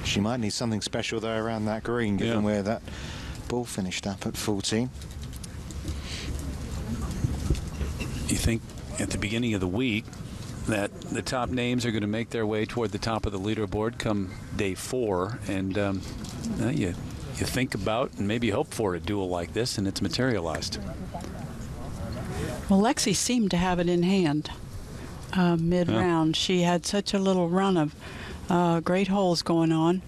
She might need something special though around that green, given where that ball finished up at 14. You think at the beginning of the week that the top names are going to make their way toward the top of the leaderboard come day 4, and you think about and maybe hope for a duel like this, and it's materialized. Well, Lexi seemed to have it in hand mid-round. She had such a little run of great holes going on,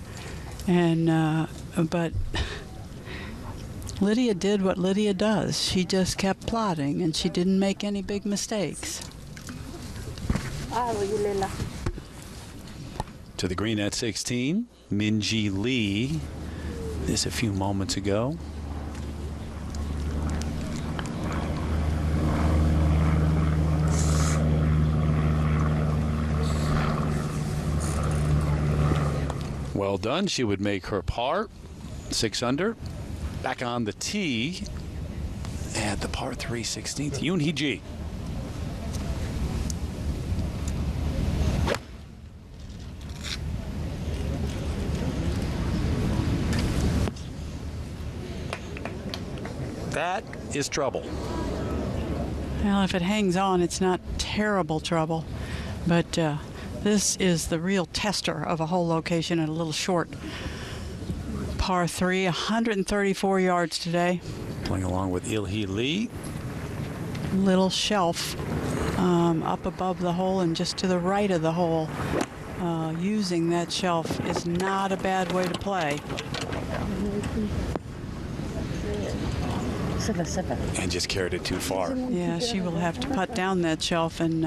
and but Lydia did what Lydia does. She just kept plodding, and she didn't make any big mistakes. To the green at 16, Minji Lee. This a few moments ago. Well done. She would make her par. 6 under. Back on the tee at the par 3 16th. Yoon Hee Ji. That is trouble. Well, if it hangs on, it's not terrible trouble, but this is the real tester of a hole location at a little short par 3, 134 yards today. Playing along with Il Hee Lee. Little shelf up above the hole and just to the right of the hole. Using that shelf is not a bad way to play. And just carried it too far. Yeah, she will have to putt down that shelf and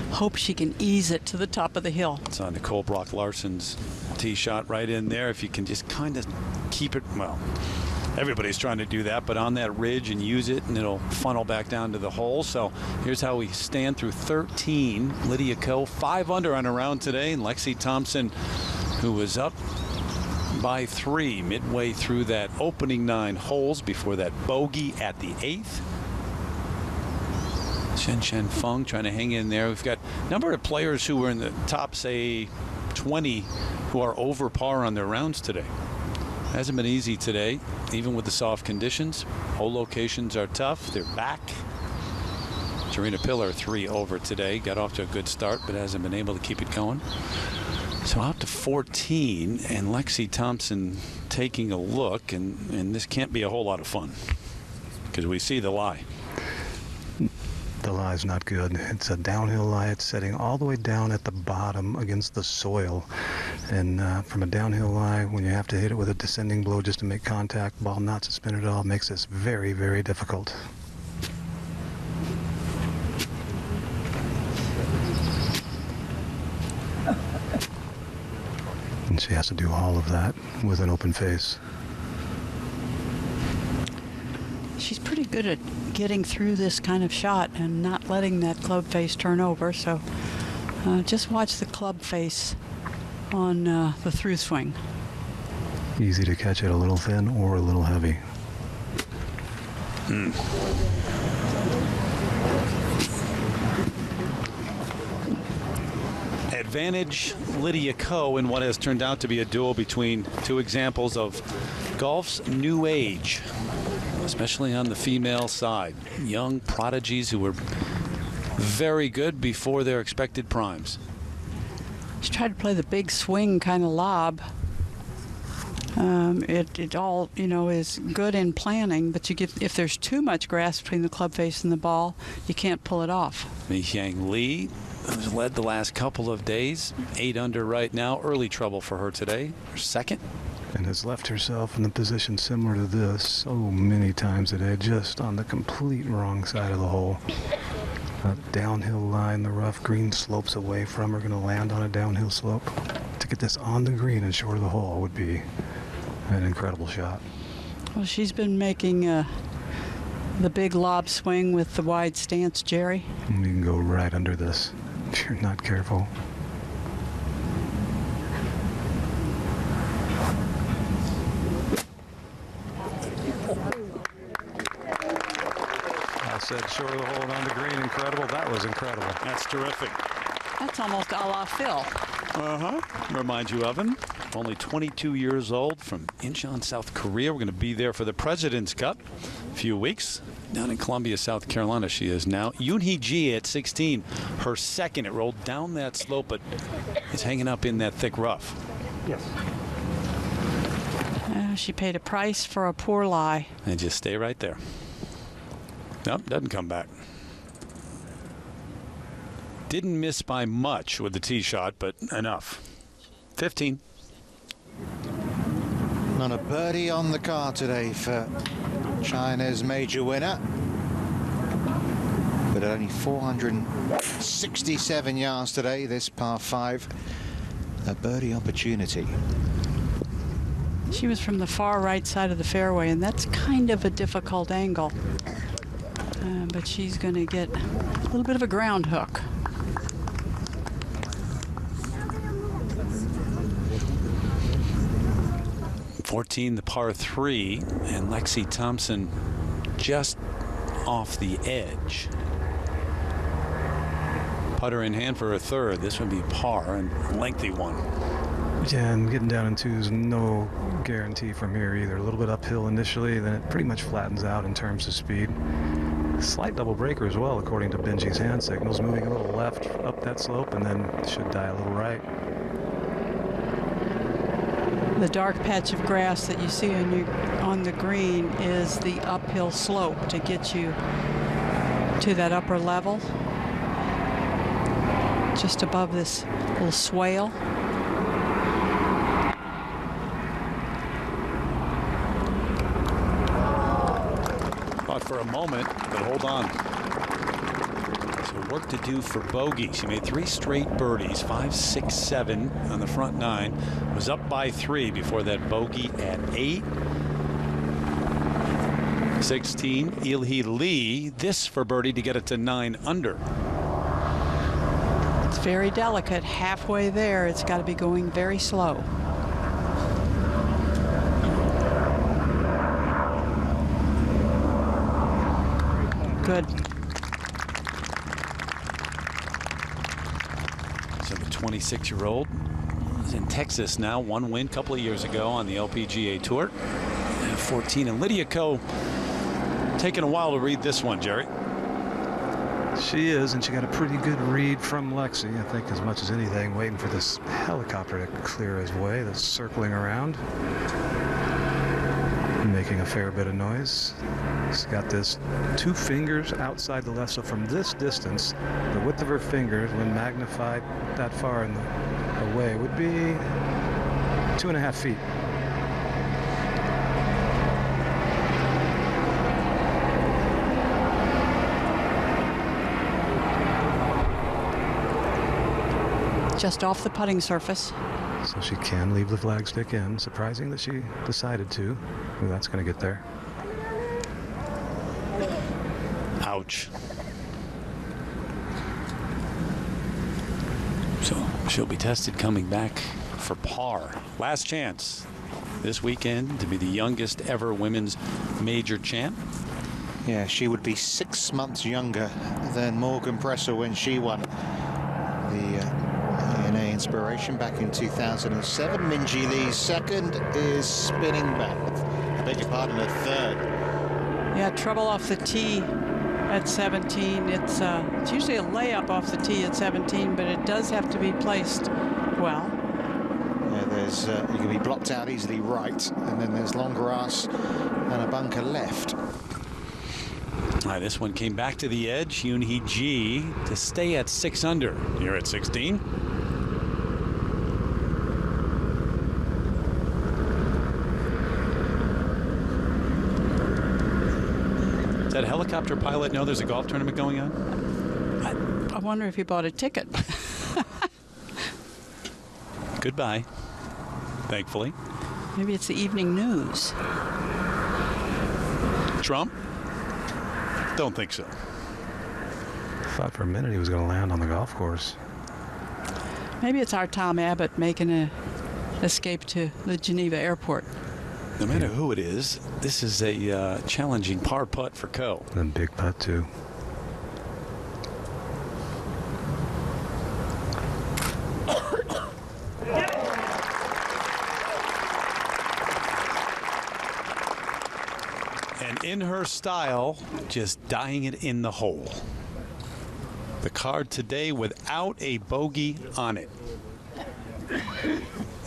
hope she can ease it to the top of the hill. It's on Nicole Brock-Larson's tee shot right in there. If you can just kind of keep it, well, everybody's trying to do that, but on that ridge and use it, and it'll funnel back down to the hole. So here's how we stand through 13. Lydia Ko 5 under on a round today, and Lexi Thompson, who was up by 3 midway through that opening 9 holes before that bogey at the 8th. Shen Feng trying to hang in there. We've got a number of players who were in the top, say, 20 who are over par on their rounds today. Hasn't been easy today, even with the soft conditions. Hole locations are tough. They're back. Serena Pillar 3 over today. Got off to a good start, but hasn't been able to keep it going. So out to 14, and Lexi Thompson taking a look, and this can't be a whole lot of fun because we see the lie. The lie's not good. It's a downhill lie. It's setting all the way down at the bottom against the soil. And from a downhill lie, when you have to hit it with a descending blow just to make contact, ball not suspended at all, makes this very, very difficult. And she has to do all of that with an open face. She's pretty good at getting through this kind of shot and not letting that club face turn over. So just watch the club face on the through swing. Easy to catch it a little thin or a little heavy. Advantage Lydia Ko in what has turned out to be a duel between 2 examples of golf's new age, especially on the female side. Young prodigies who were very good before their expected primes. She tried to play the big swing kind of lob. It all, is good in planning, but if there's too much grass between the club face and the ball, you can't pull it off. Mi-Hyang Lee, who's led the last couple of days, 8 under right now. Early trouble for her today, her second. And has left herself in a position similar to this so many times today, just on the complete wrong side of the hole. A downhill lie in the rough, green slopes away from her, going to land on a downhill slope. To get this on the green and short of the hole would be an incredible shot. Well, she's been making the big lob swing with the wide stance, Jerry. And you can go right under this if you're not careful. I said short of the hole and on the green, incredible. That was incredible. That's terrific. That's almost a la Phil. Remind you of him. Only 22 years old from Incheon, South Korea. We're going to be there for the President's Cup in a few weeks. Down in Columbia, South Carolina, she is now. Yoonhee Ji at 16. Her second. It rolled down that slope, but it's hanging up in that thick rough. Yes. She paid a price for a poor lie. And just stay right there. Nope, doesn't come back. Didn't miss by much with the tee shot, but enough. 15. Not a birdie on the card today for China's major winner. But at only 467 yards today, this par 5, a birdie opportunity. She was from the far right side of the fairway, and that's kind of a difficult angle. But she's going to get a little bit of a ground hook. .14, the par 3, and Lexi Thompson just off the edge. Putter in hand for a third. This would be par and lengthy one. Yeah, and getting down in twos, no guarantee from here either. A little bit uphill initially, then it pretty much flattens out in terms of speed. Slight double breaker as well, according to Benji's hand signals, moving a little left up that slope and then should die a little right. The dark patch of grass that you see on the green is the uphill slope to get you to that upper level. Just above this little swale. Thought for a moment, but hold on. So work to do for bogey. She made 3 straight birdies, 5, 6, 7 on the front 9. Was up by 3 before that bogey at 8. 16, Ilhee Lee. This for birdie to get it to 9 under. It's very delicate. Halfway there, it's got to be going very slow. Good. So the 26-year-old is in Texas now. 1 win a couple of years ago on the LPGA Tour. And 14. And Lydia Ko taking a while to read this one, Jerry. She is, and she got a pretty good read from Lexi, I think, as much as anything, waiting for this helicopter to clear his way. That's circling around, making a fair bit of noise. She's got this 2 fingers outside the left, so from this distance, the width of her fingers, when magnified that far away, would be 2.5 feet. Just off the putting surface. So she can leave the flagstick in. Surprising that she decided to. Ooh, that's going to get there. Ouch. So she'll be tested coming back for par. Last chance this weekend to be the youngest ever women's major champ. Yeah, she would be 6 months younger than Morgan Pressel when she won the ANA Inspiration back in 2007. Minji Lee's second is spinning back. I beg your pardon, a third. Yeah, trouble off the tee at 17. It's usually a layup off the tee at 17, but it does have to be placed well. Yeah, there's you can be blocked out easily right, and then there's long grass and a bunker left. All right, this one came back to the edge. Yoonhee Ji to stay at 6 under. You're at 16. Does that helicopter pilot know there's a golf tournament going on? I wonder if he bought a ticket. Goodbye, thankfully. Maybe it's the evening news. Trump? Don't think so. Thought for a minute he was going to land on the golf course. Maybe it's our Tom Abbott making an escape to the Geneva airport. No matter who it is, this is a challenging par putt for Ko. And big putt, too. And in her style, just dying it in the hole. The card today without a bogey on it.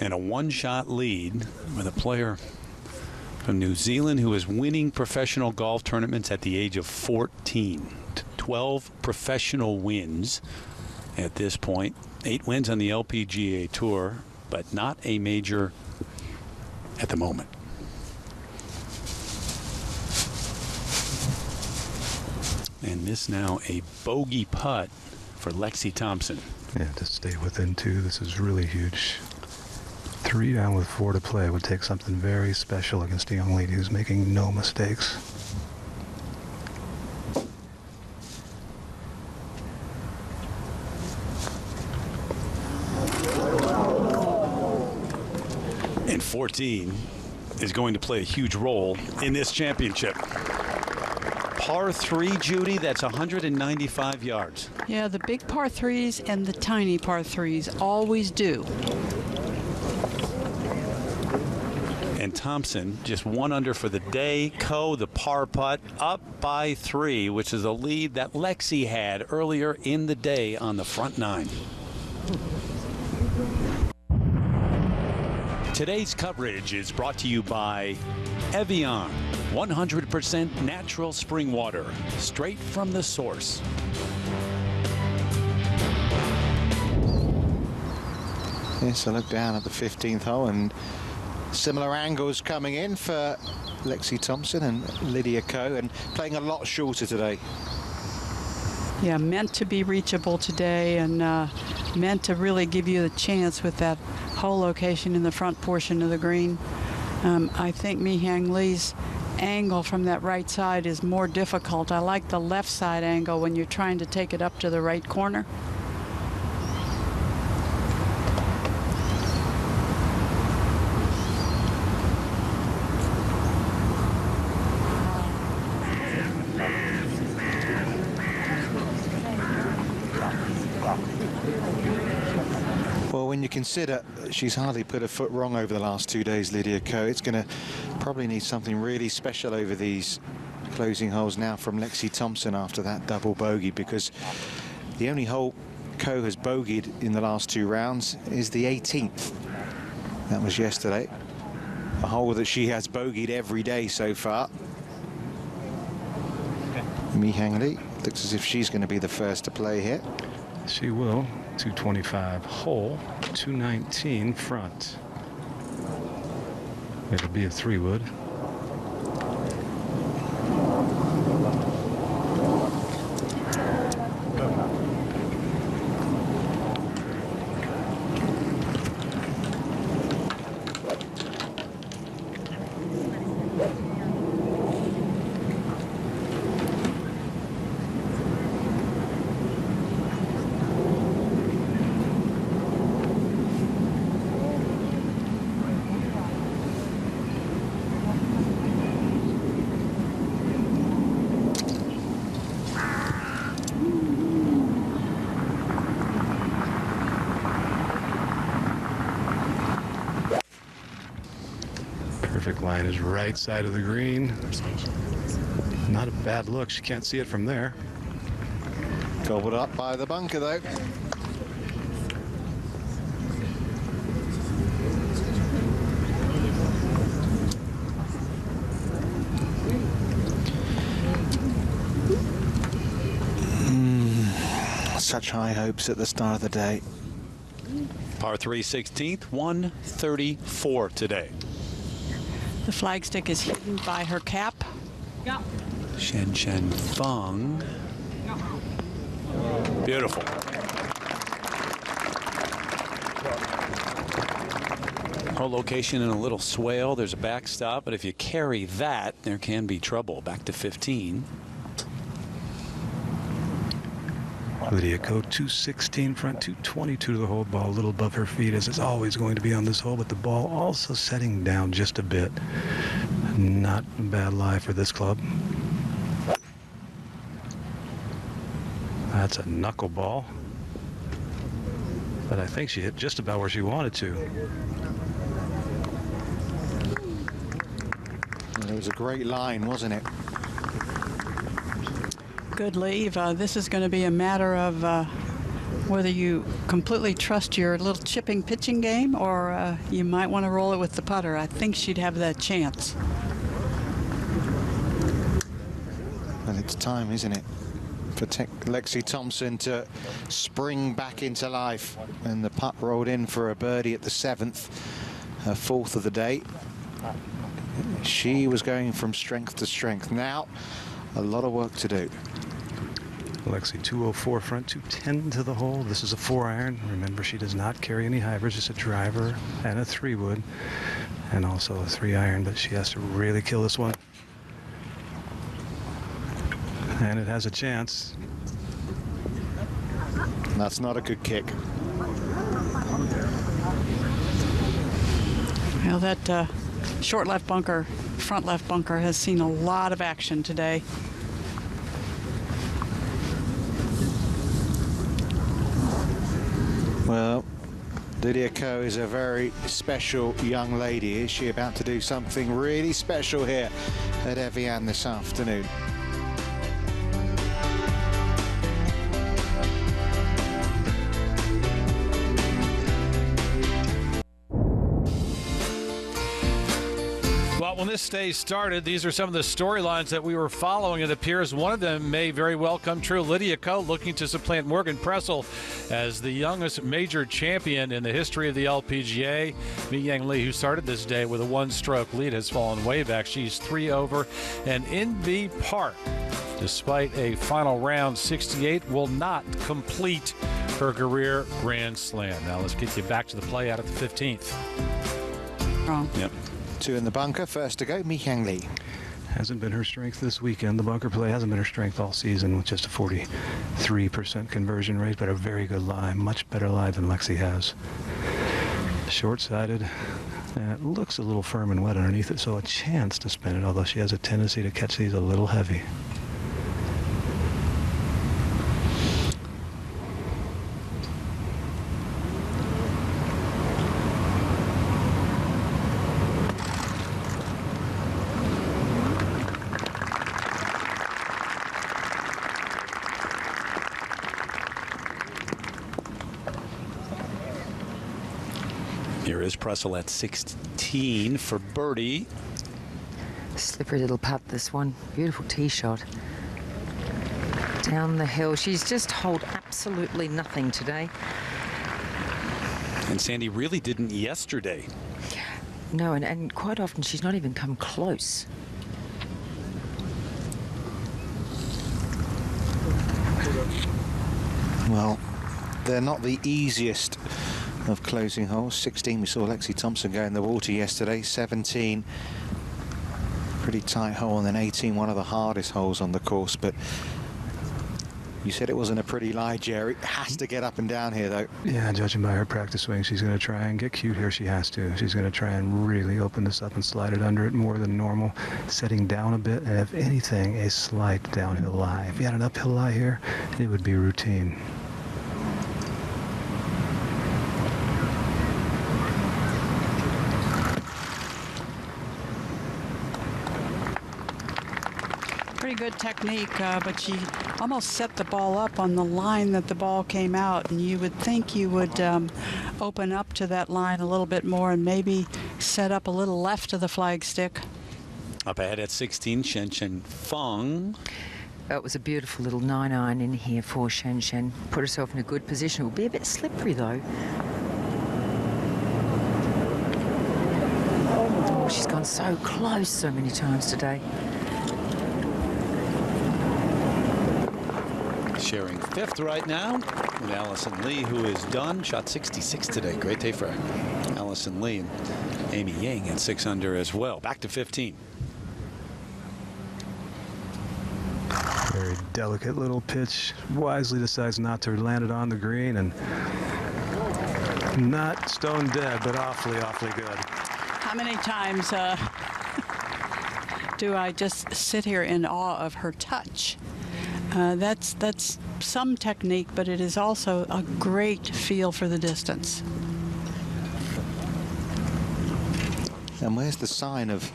And a one-shot lead with a player from New Zealand who is winning professional golf tournaments at the age of 14. 12 professional wins at this point. 8 wins on the LPGA Tour, but not a major at the moment. And this now a bogey putt for Lexi Thompson. Yeah, to stay within 2, this is really huge. 3 down with 4 to play would take something very special against a young lady who's making no mistakes. And 14 is going to play a huge role in this championship. Par 3, Judy, that's 195 yards. Yeah, the big par 3s and the tiny par 3s always do. And Thompson just 1 under for the day. Ko, the par putt, up by 3, which is a lead that Lexi had earlier in the day on the front 9. Today's coverage is brought to you by Evian, 100% natural spring water, straight from the source. Yes, a look down at the 15th hole, and similar angles coming in for Lexi Thompson and Lydia Ko, and playing a lot shorter today. Yeah, meant to be reachable today, and meant to really give you the chance with that hole location in the front portion of the green. I think Mi-Hyang Lee's angle from that right side is more difficult. I like the left side angle when you're trying to take it up to the right corner. Well, when you consider she's hardly put a foot wrong over the last 2 days, Lydia Ko, it's going to probably need something really special over these closing holes now from Lexi Thompson after that double bogey, because the only hole Ko has bogeyed in the last 2 rounds is the 18th. That was yesterday. A hole that she has bogeyed every day so far. Mi-Hyang Lee looks as if she's going to be the first to play here. She will. 225 hole, 219 front. It'll be a 3-wood. Perfect line is right side of the green. Not a bad look. She can't see it from there. Gobbled up by the bunker, though. Such high hopes at the start of the day. Par 3, 16th, 134 today. The flagstick is hidden by her cap. Shen Shen Feng. Beautiful. Hole location in a little swale. There's a backstop, but if you carry that, there can be trouble. Back to 15. Lydia Ko, 216 front, 222 to the hole. Ball a little above her feet, as it's always going to be on this hole, but the ball also setting down just a bit. Not a bad lie for this club. That's a knuckleball, but I think she hit just about where she wanted to. It was a great line, wasn't it? Good leave. This is going to be a matter of whether you completely trust your little chipping pitching game, or you might want to roll it with the putter. I think she'd have that chance. Well, it's time, isn't it, for Lexi Thompson to spring back into life. And the putt rolled in for a birdie at the 7th, her 4th of the day. She was going from strength to strength. Now, a lot of work to do. Lexi, 204 front, 210 to the hole. This is a 4-iron. Remember, she does not carry any hybrids, just a driver and a 3-wood, and also a 3-iron, but she has to really kill this one. And it has a chance. That's not a good kick. Well, that short left bunker, front left bunker has seen a lot of action today. Well, Lydia Ko is a very special young lady. Is she about to do something really special here at Evian this afternoon? Well, when this day started, these are some of the storylines that we were following. It appears one of them may very well come true. Lydia Ko looking to supplant Morgan Pressel as the youngest major champion in the history of the LPGA. Mi-Yang Lee, who started this day with a 1-stroke lead, has fallen way back. She's 3 over. And in the park, despite a final round 68, will not complete her career Grand Slam. Now let's get you back to the play out at the 15th. Wrong. Yep. 2 in the bunker. First to go, Mi-Yang Lee. Hasn't been her strength this weekend. The bunker play hasn't been her strength all season, with just a 43% conversion rate, but a very good lie. Much better lie than Lexi has. Short-sided. And it looks a little firm and wet underneath it, so a chance to spin it, although she has a tendency to catch these a little heavy. Here is Pressel at 16 for birdie. Slippery little putt, this one. Beautiful tee shot. Down the hill. She's just holed absolutely nothing today. And Sandy really didn't yesterday. No, and quite often she's not even come close. Well, they're not the easiest of closing holes. 16, we saw Lexi Thompson go in the water yesterday. 17, pretty tight hole, and then 18, one of the hardest holes on the course. But you said it wasn't a pretty lie, Jerry. Has to get up and down here, though. Yeah, judging by her practice swing, she's going to try and get cute here. She has to. She's going to try and really open this up and slide it under it more than normal, setting down a bit, and if anything, a slight downhill lie. If you had an uphill lie here, it would be routine. Pretty good technique, but she almost set the ball up on the line that the ball came out, and you would think you would open up to that line a little bit more and maybe set up a little left of the flagstick. Up ahead at 16, Shen Shen Feng. It was a beautiful little 9-iron in here for Shen Shen. Put herself in a good position. It will be a bit slippery, though. Oh, she's gone so close so many times today. sharing 5th right now with Allison Lee, who is done. Shot 66 today. Great day for Allison Lee. And Amy Yang at 6 under as well. Back to 15. Very delicate little pitch. Wisely decides not to land it on the green, and not stone dead, but awfully good. How many times do I just sit here in awe of her touch? That's some technique, but it is also a great feel for the distance. And where's the sign of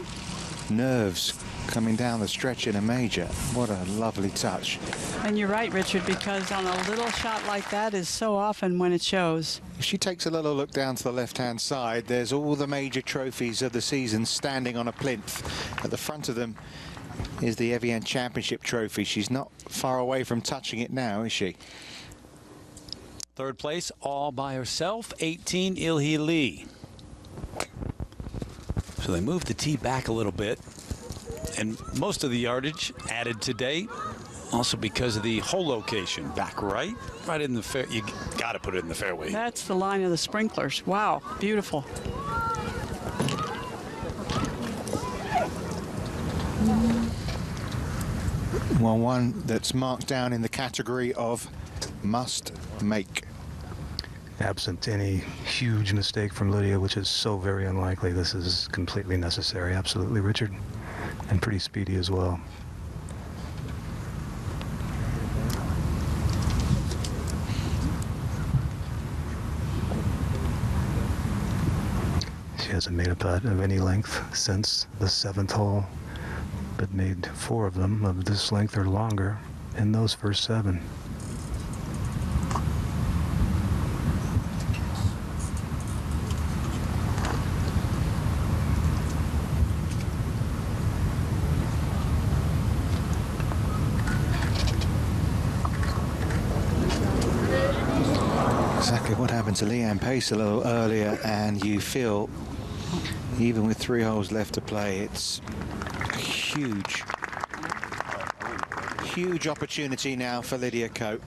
nerves coming down the stretch in a major? What a lovely touch. And you're right, Richard, because on a little shot like that is so often when it shows. If she takes a little look down to the left-hand side, there's all the major trophies of the season standing on a plinth. At the front of them is the Evian Championship trophy. She's not far away from touching it now, is she? 3rd place all by herself, 18, Ilhi Lee. So they moved the tee back a little bit, and most of the yardage added today, also because of the hole location. Back right in the fair. You got to put it in the fairway. That's the line of the sprinklers. Wow, beautiful. Well, one that's marked down in the category of must make. Absent any huge mistake from Lydia, which is so very unlikely, this is completely necessary. Absolutely, Richard. And pretty speedy as well. She hasn't made a putt of any length since the 7th hole, but made 4 of them of this length or longer in those first 7. Exactly what happened to Leanne Pace a little earlier, and you feel, even with 3 holes left to play, it's a huge opportunity now for Lydia Ko.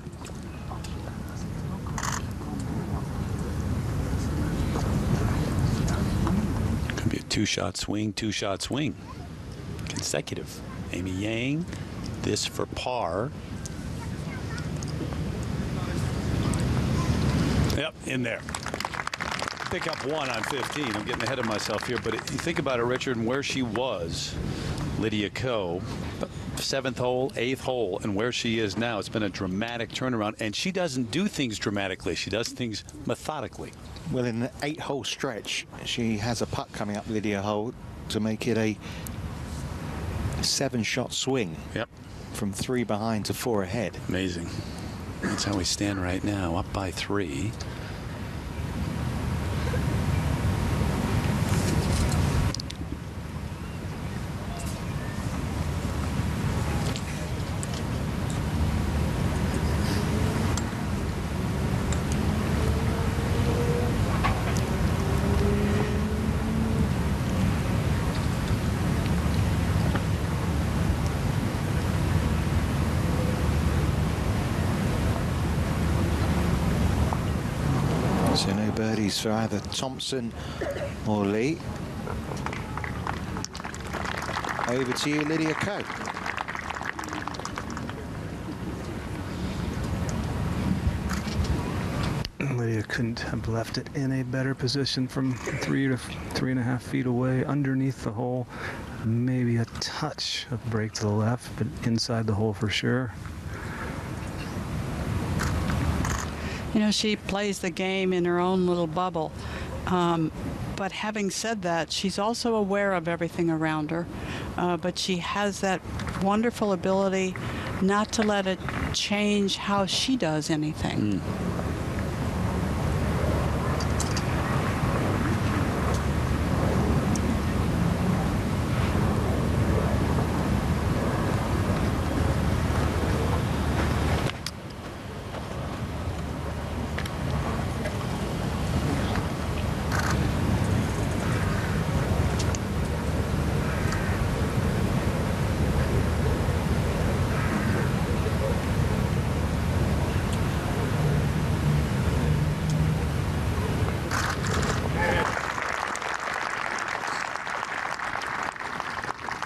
Could be a 2-shot swing, 2-shot swing. Consecutive. Amy Yang, this for par. Yep, in there. Pick up 1 on 15. I'm getting ahead of myself here, but you think about it, Richard, and where she was, Lydia Ko, 7th hole, 8th hole, and where she is now. It's been a dramatic turnaround, and she doesn't do things dramatically. She does things methodically. Well, in the 8-hole stretch, she has a putt coming up Lydia Hole to make it a 7-shot swing. Yep. From 3 behind to 4 ahead. Amazing. That's how we stand right now, up by 3. So no birdies for either Thompson or Lee. Over to you, Lydia Ko. Lydia couldn't have left it in a better position from 3 to 3.5 feet away underneath the hole. Maybe a touch of break to the left, but inside the hole for sure. You know, she plays the game in her own little bubble. But having said that, she's also aware of everything around her. But she has that wonderful ability not to let it change how she does anything.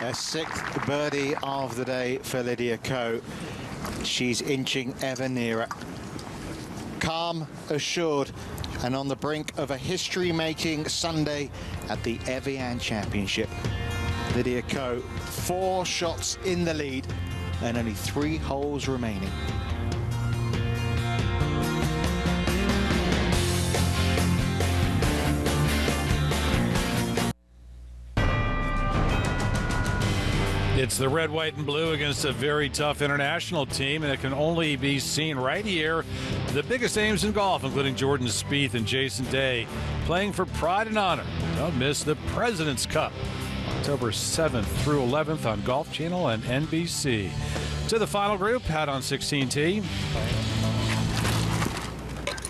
A 6th birdie of the day for Lydia Ko. She's inching ever nearer. Calm, assured, and on the brink of a history-making Sunday at the Evian Championship. Lydia Ko, 4 shots in the lead and only 3 holes remaining. It's the red, white, and blue against a very tough international team, and it can only be seen right here. The biggest names in golf, including Jordan Spieth and Jason Day, playing for pride and honor. Don't miss the President's Cup, October 7th through 11th on Golf Channel and NBC. To the final group, Pat on 16T.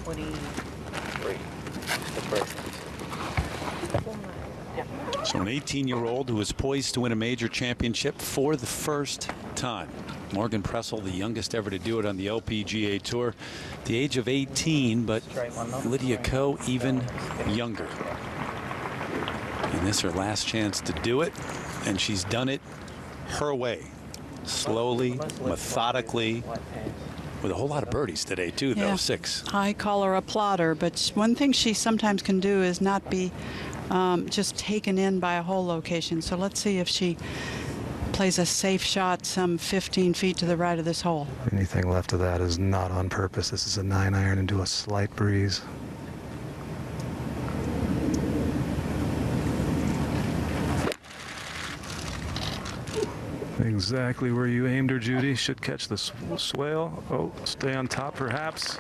23. The first. So an 18-year-old who is poised to win a major championship for the first time. Morgan Pressel, the youngest ever to do it on the LPGA Tour, at the age of 18, but Lydia Ko even younger. And this is her last chance to do it, and she's done it her way. Slowly, methodically, with a whole lot of birdies today, too, though. 6. I call her a plotter, but one thing she sometimes can do is not be just taken in by a hole location. So let's see if she plays a safe shot some 15 feet to the right of this hole. Anything left of that is not on purpose. This is a 9-iron into a slight breeze. Exactly where you aimed her, Judy. Should catch the swale. Oh, stay on top, perhaps.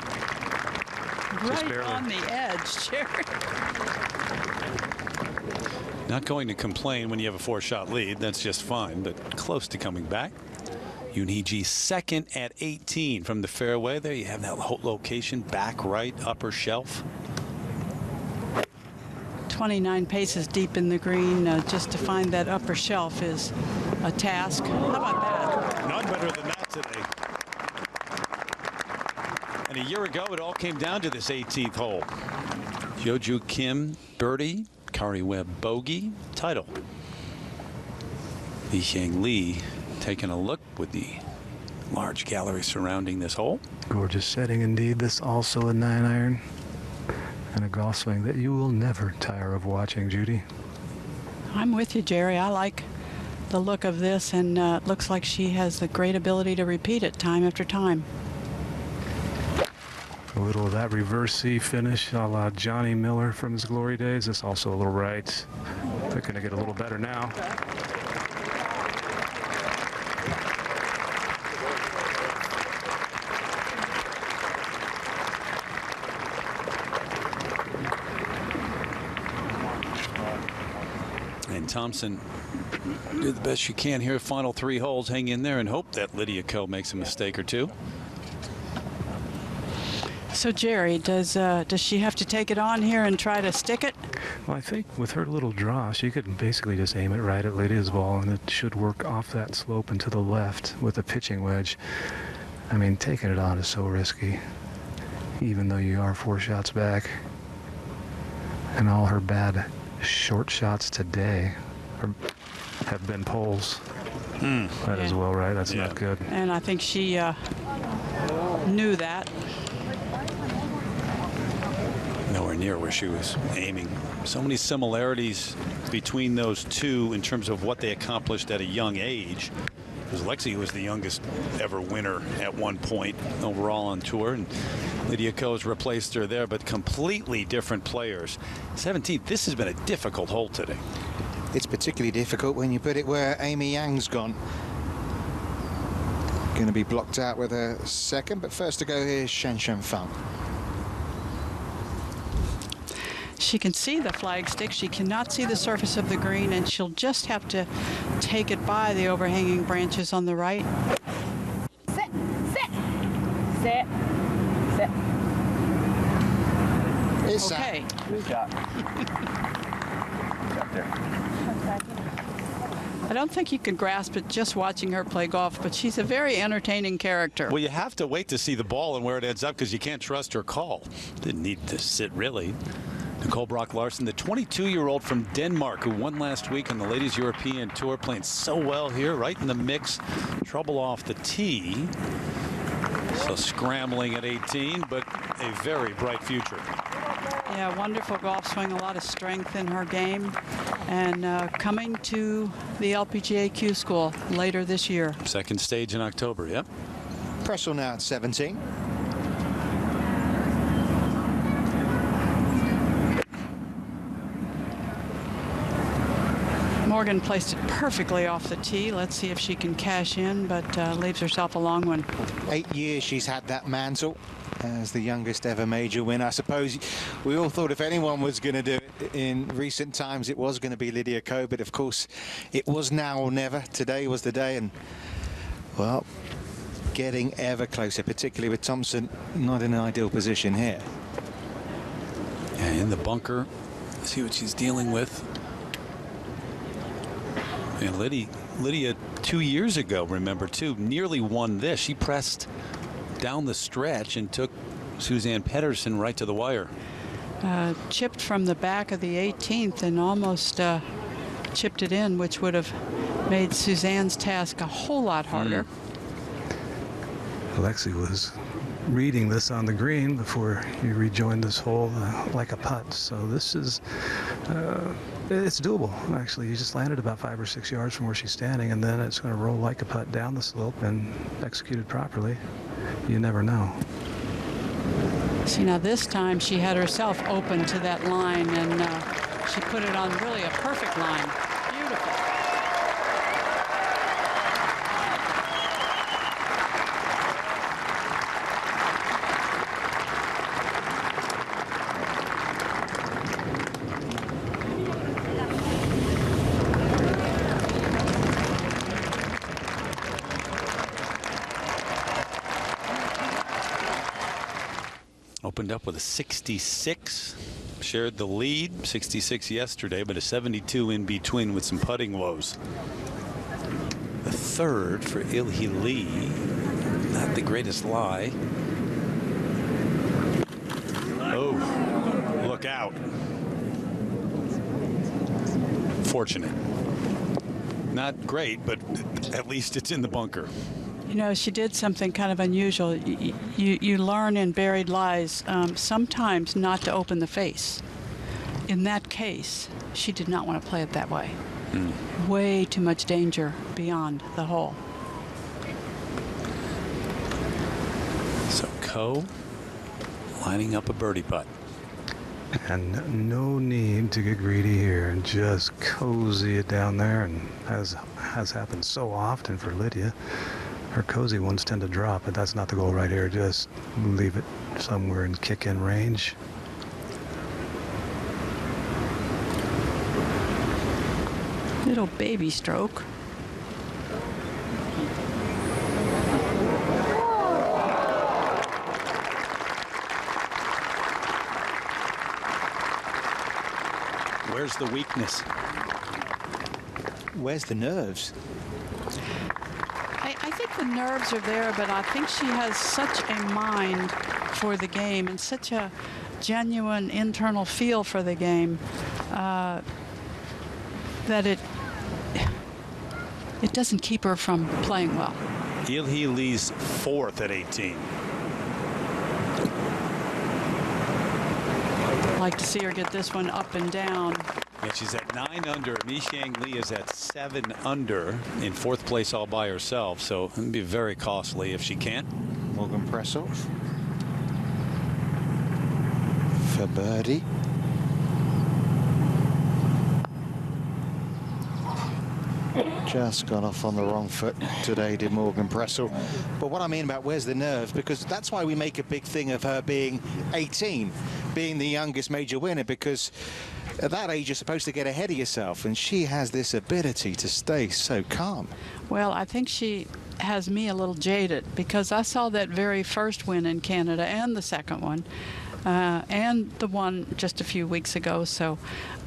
Right on the edge, Jerry. Not going to complain when you have a 4-shot lead. That's just fine, but close to coming back. Uniji second at 18 from the fairway. There you have that location, back right, upper shelf. 29 paces deep in the green. Just to find that upper shelf is a task. How about that? None better than that today. And a year ago, it all came down to this 18th hole. Yeoju Kim birdie, Kari Webb bogey, title. Li Xiang Li taking a look with the large gallery surrounding this hole. Gorgeous setting indeed. This also a 9-iron. And a golf swing that you will never tire of watching, Judy. I'm with you, Jerry. I like the look of this, and it looks like she has the great ability to repeat it time after time. A little of that reverse C finish a la Johnny Miller from his glory days. This also a little right. They're going to get a little better now. And Thompson do the best you can here. Final 3 holes. Hang in there and hope that Lydia Ko makes a mistake or two. So, Jerry, does she have to take it on here and try to stick it? Well, I think with her little draw, she could basically just aim it right at Lydia's ball, and it should work off that slope and to the left with a pitching wedge. I mean, taking it on is so risky, even though you are 4 shots back. And all her bad short shots today have been poles. That is well right. That's not good. And I think she knew that. Nowhere near where she was aiming. So many similarities between those two in terms of what they accomplished at a young age. Because Lexi was the youngest ever winner at one point overall on tour, and Lydia Ko has replaced her there, but completely different players. 17th, this has been a difficult hole today. It's particularly difficult when you put it where Amy Yang's gone. Going to be blocked out with a second, but first to go here is Shen Fang. She can see the flagstick. She cannot see the surface of the green, and she'll just have to take it by the overhanging branches on the right. Sit, sit, sit, sit. It's okay. Good job. Good job there. I don't think you can grasp it just watching her play golf, but she's a very entertaining character. Well, you have to wait to see the ball and where it ends up because you can't trust her call. Didn't need to sit really. Nicole Brock-Larsen, the 22-year-old from Denmark who won last week on the Ladies European Tour, playing so well here, right in the mix. Trouble off the tee. So scrambling at 18, but a very bright future. Yeah, wonderful golf swing, a lot of strength in her game, and coming to the LPGA Q School later this year. Second stage in October, yep. Pressel now at 17. Morgan placed it perfectly off the tee. Let's see if she can cash in, but leaves herself a long one. 8 years she's had that mantle as the youngest ever major win. I suppose we all thought if anyone was going to do it in recent times, it was going to be Lydia Ko, but of course it was now or never. Today was the day, and well, getting ever closer, particularly with Thompson not in an ideal position here. And in the bunker, see what she's dealing with. And Lydia 2 years ago, remember, too, nearly won this. She pressed down the stretch and took Suzanne Pedersen right to the wire. Chipped from the back of the 18th and almost chipped it in, which would have made Suzanne's task a whole lot harder. Alexi was reading this on the green before he rejoined this hole like a putt. So this is, it's doable, actually. You just landed about 5 or 6 yards from where she's standing, and then it's going to roll like a putt down the slope, and executed properly, you never know. See, now this time she had herself open to that line, and she put it on really a perfect line. Beautiful. Opened up with a 66, shared the lead, 66 yesterday, but a 72 in between with some putting woes. The third for Ilhi Lee, not the greatest lie. Oh, look out. Fortunate. Not great, but at least it's in the bunker. You know, she did something kind of unusual. You learn in Buried Lies sometimes not to open the face. In that case, she did not want to play it that way. Way too much danger beyond the hole. So Ko lining up a birdie putt. And no need to get greedy here, and just cozy it down there, and as has happened so often for Lydia, her cozy ones tend to drop, but that's not the goal right here. Just leave it somewhere in kick-in range. Little baby stroke. Where's the weakness? Where's the nerves? I think the nerves are there, but I think she has such a mind for the game and such a genuine internal feel for the game that it doesn't keep her from playing well. Ilhi Lee's fourth at 18. I'd like to see her get this one up and down. And she's at 9 under. Mi-Xiang Lee is at 7 under in fourth place all by herself. So it'd be very costly if she can't. Morgan Pressel for birdie. Just got off on the wrong foot today, did Morgan Pressel. But what I mean about where's the nerves, because that's why we make a big thing of her being 18, being the youngest major winner, because at that age you're supposed to get ahead of yourself, and she has this ability to stay so calm. Well, I think she has me a little jaded, because I saw that very first win in Canada and the second one and the one just a few weeks ago, so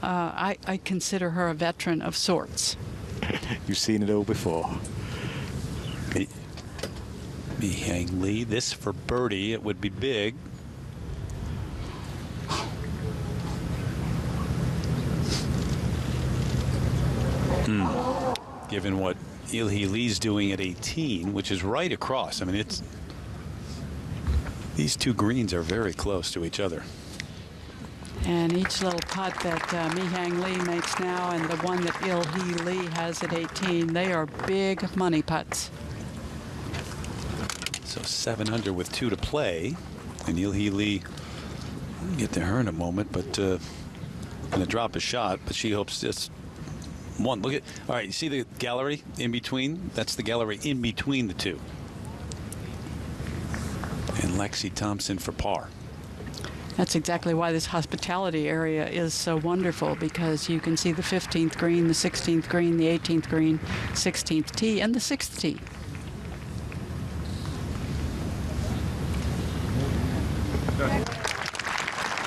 I consider her a veteran of sorts. You've seen it all before. Mi-Xiang Lee, this for birdie, it would be big. Given what Il-Hee Lee's doing at 18, which is right across. I mean, these two greens are very close to each other. And each little putt that Mi-Hang Lee makes now and the one that Il-Hee Lee has at 18, they are big money putts. So 7 under with 2 to play. And Il-Hee Lee, we'll get to her in a moment, but going to drop a shot, but she hopes just one. Look at, all right, you see the gallery in between? That's the gallery in between the two. And Lexi Thompson for par. That's exactly why this hospitality area is so wonderful, because you can see the 15th green, the 16th green, the 18th green, 16th tee, and the 6th tee.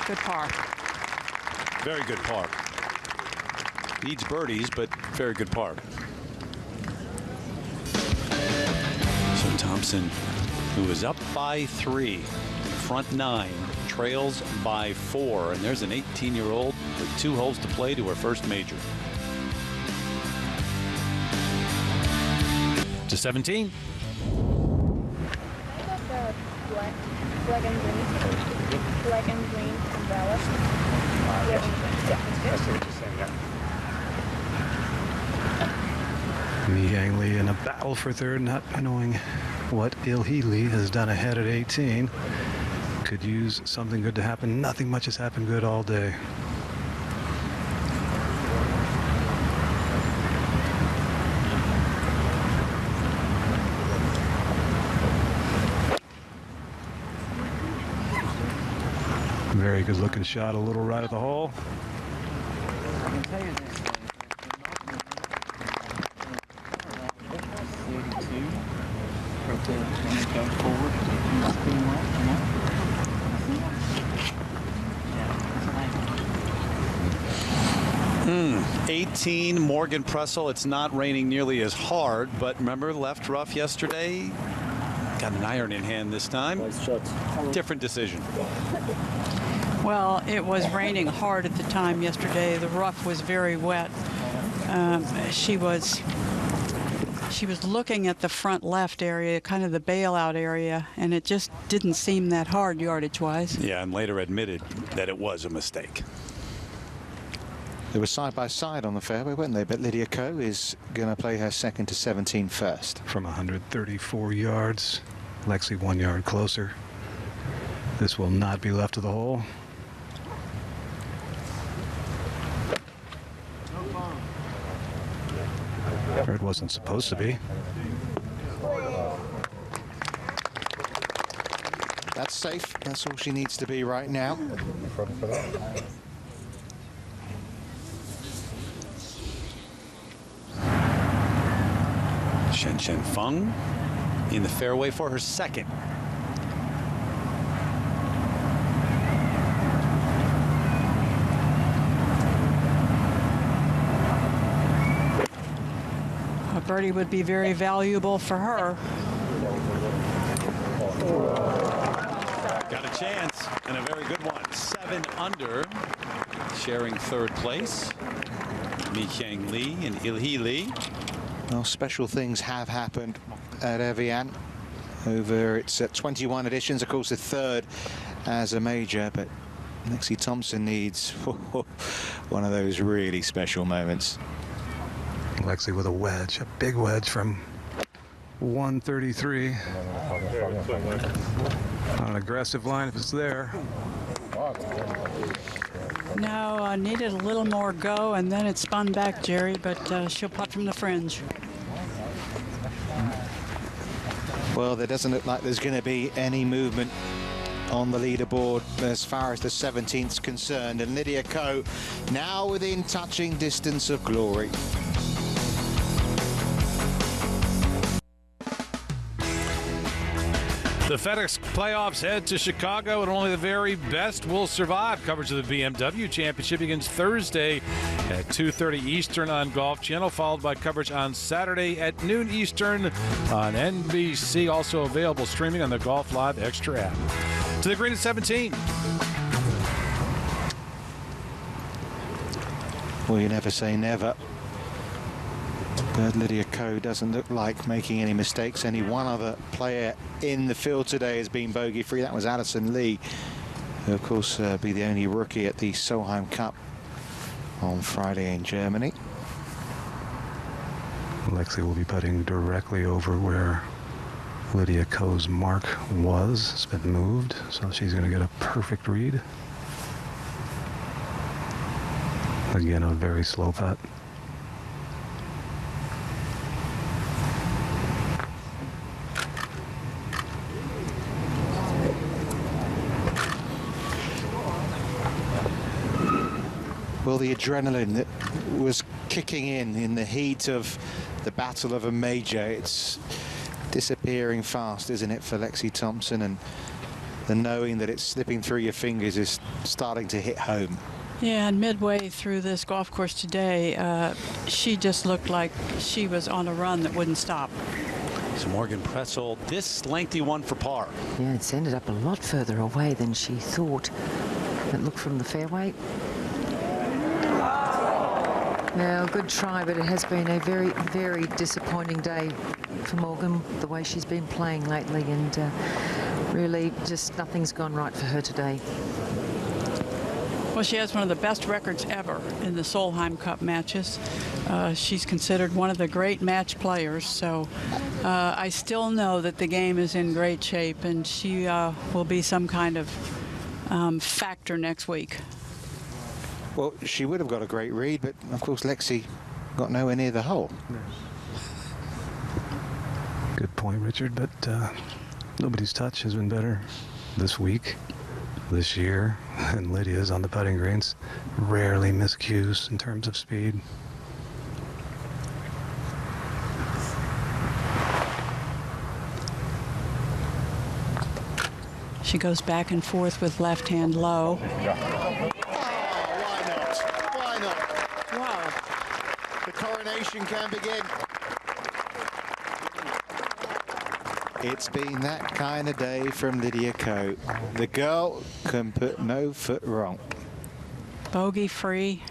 Good par. Very good par. Needs birdies, but very good par. So Thompson, who is up by 3, front 9, trails by 4, and there's an 18-year-old with 2 holes to play to her first major. To 17. Black and green. Black and green umbrella. Yeah, that's good. Mi-Hang Lee in a battle for third, not knowing what Il-Hee Lee has done ahead at 18. Could use something good to happen. Nothing much has happened good all day. Very good looking shot, a little right at the hole. Hmm. 18, Morgan Pressel. It's not raining nearly as hard, but remember, left rough yesterday. Got an iron in hand this time. Different decision. Well, it was raining hard at the time yesterday. The rough was very wet. She was looking at the front left area, kind of the bailout area, and it just didn't seem that hard yardage-wise. Yeah, and later admitted that it was a mistake. They were side by side on the fairway, weren't they? But Lydia Ko is going to play her second to 17 first. From 134 yards, Lexi 1 yard closer. This will not be left of the hole. Or it wasn't supposed to be. That's safe. That's all she needs to be right now. Shen Shen Feng in the fairway for her second. A birdie would be very valuable for her. Got a chance, and a very good one. 7 under, sharing third place. Mi-Hang Lee and Il-Hee Lee. Well, special things have happened at Evian over its 21 editions. Of course, the third as a major, but Lexi Thompson needs one of those really special moments. Lexi with a wedge, a big wedge from 133. On an aggressive line if it's there. No, I needed a little more go, and then it spun back, Jerry, but she'll putt from the fringe. Well, there doesn't look like there's going to be any movement on the leaderboard as far as the 17th's concerned, and Lydia Ko now within touching distance of glory. The FedEx playoffs head to Chicago, and only the very best will survive. Coverage of the BMW Championship begins Thursday at 2:30 Eastern on Golf Channel, followed by coverage on Saturday at noon Eastern on NBC. Also available streaming on the Golf Live Extra app. To the green at 17. Well, you never say never. But Lydia Ko doesn't look like making any mistakes. Only one other player in the field today has been bogey free. That was Alison Lee, who of course be the only rookie at the Solheim Cup on Friday in Germany. Lexi will be putting directly over where Lydia Ko's mark was. It's been moved, so she's going to get a perfect read. Again, a very slow putt. Well, the adrenaline that was kicking in the heat of the battle of a major, it's disappearing fast, isn't it, for Lexi Thompson? And the knowing that it's slipping through your fingers is starting to hit home. Yeah, and midway through this golf course today, she just looked like she was on a run that wouldn't stop. So Morgan Pressel, this lengthy one for par. Yeah, it's ended up a lot further away than she thought. But look from the fairway. Well, good try, but it has been a very, very disappointing day for Morgan, the way she's been playing lately, and really just nothing's gone right for her today. Well, she has one of the best records ever in the Solheim Cup matches. She's considered one of the great match players, so I still know that the game is in great shape, and she will be some kind of factor next week. Well, she would have got a great read, but of course Lexi got nowhere near the hole. Good point, Richard, but nobody's touch has been better this week, this year, and Lydia's on the putting greens. Rarely miscues in terms of speed. She goes back and forth with left hand low. Why not? Wow. The coronation can begin. It's been that kind of day from Lydia Ko. The girl can put no foot wrong. Bogey free,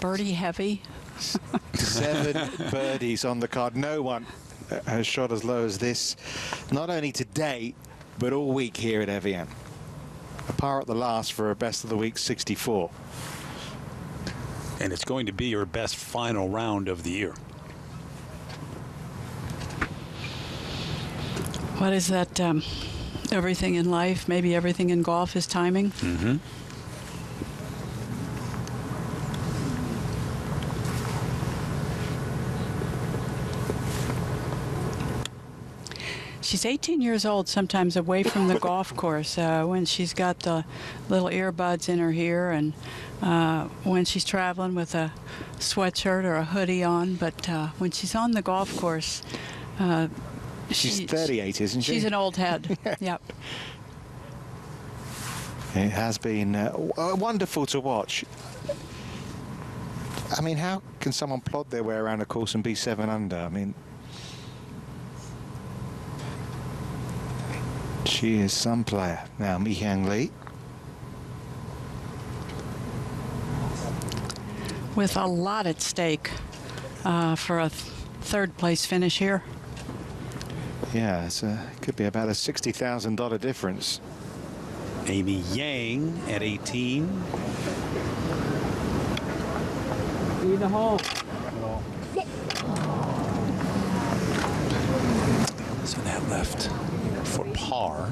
birdie heavy. 7 birdies on the card. No one has shot as low as this, not only today, but all week here at Evian. A par at the last for a best of the week 64. And it's going to be your best final round of the year. What is that? Everything in life, maybe everything in golf is timing. Mm-hmm. She's 18 years old, sometimes away from the golf course, when she's got the little earbuds in her ear, and when she's traveling with a sweatshirt or a hoodie on. But when she's on the golf course, she's 38, isn't she? She's an old head. Yep. It has been wonderful to watch. I mean, how can someone plod their way around a course and be 7 under? I mean, she is some player. Now, Mi-Hyang Lee. With a lot at stake for a third place finish here. Yeah, it could be about a $60,000 difference. Amy Yang at 18. In the hole. So that left for par.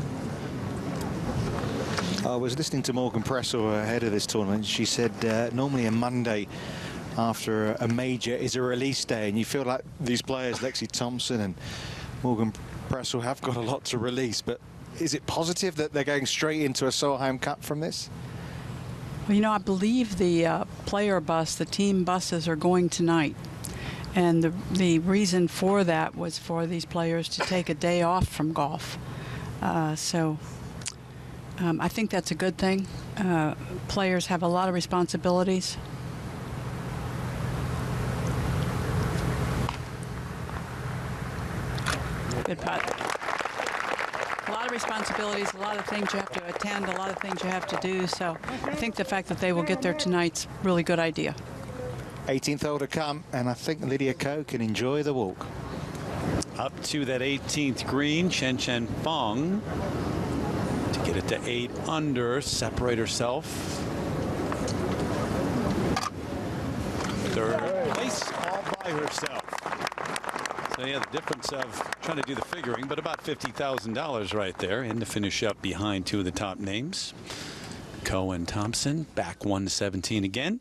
I was listening to Morgan Pressel ahead of this tournament. She said normally a Monday after a major is a release day, and you feel like these players, Lexi Thompson and Morgan Pressel, have got a lot to release. But is it positive that they're going straight into a Solheim Cup from this? Well, you know, I believe the player bus, the team buses, are going tonight. And the reason for that was for these players to take a day off from golf. So I think that's a good thing. Players have a lot of responsibilities. Good putt. A lot of responsibilities, a lot of things you have to attend, a lot of things you have to do. So I think the fact that they will get there tonight's a really good idea. 18th hole to come, and I think Lydia Ko can enjoy the walk. Up to that 18th green, Chen Chen Fong to get it to 8 under, separate herself. Third place all by herself. So yeah, the difference of trying to do the figuring, but about $50,000 right there, and to finish up behind 2 of the top names. Ko and Thompson back 1-17 again.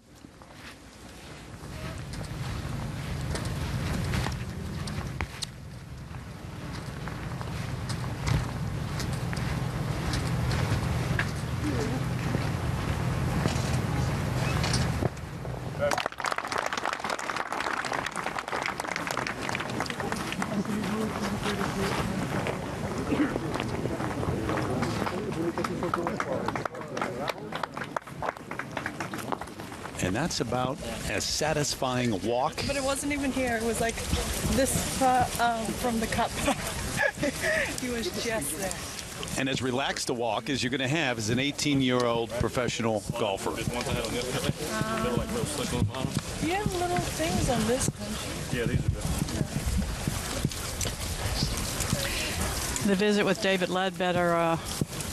And that's about as satisfying a walk. But it wasn't even here. It was like this from the cup. He was just there. And as relaxed a walk as you're going to have as an 18-year-old professional golfer. You have little things on this country. Yeah, these are good. The visit with David Ledbetter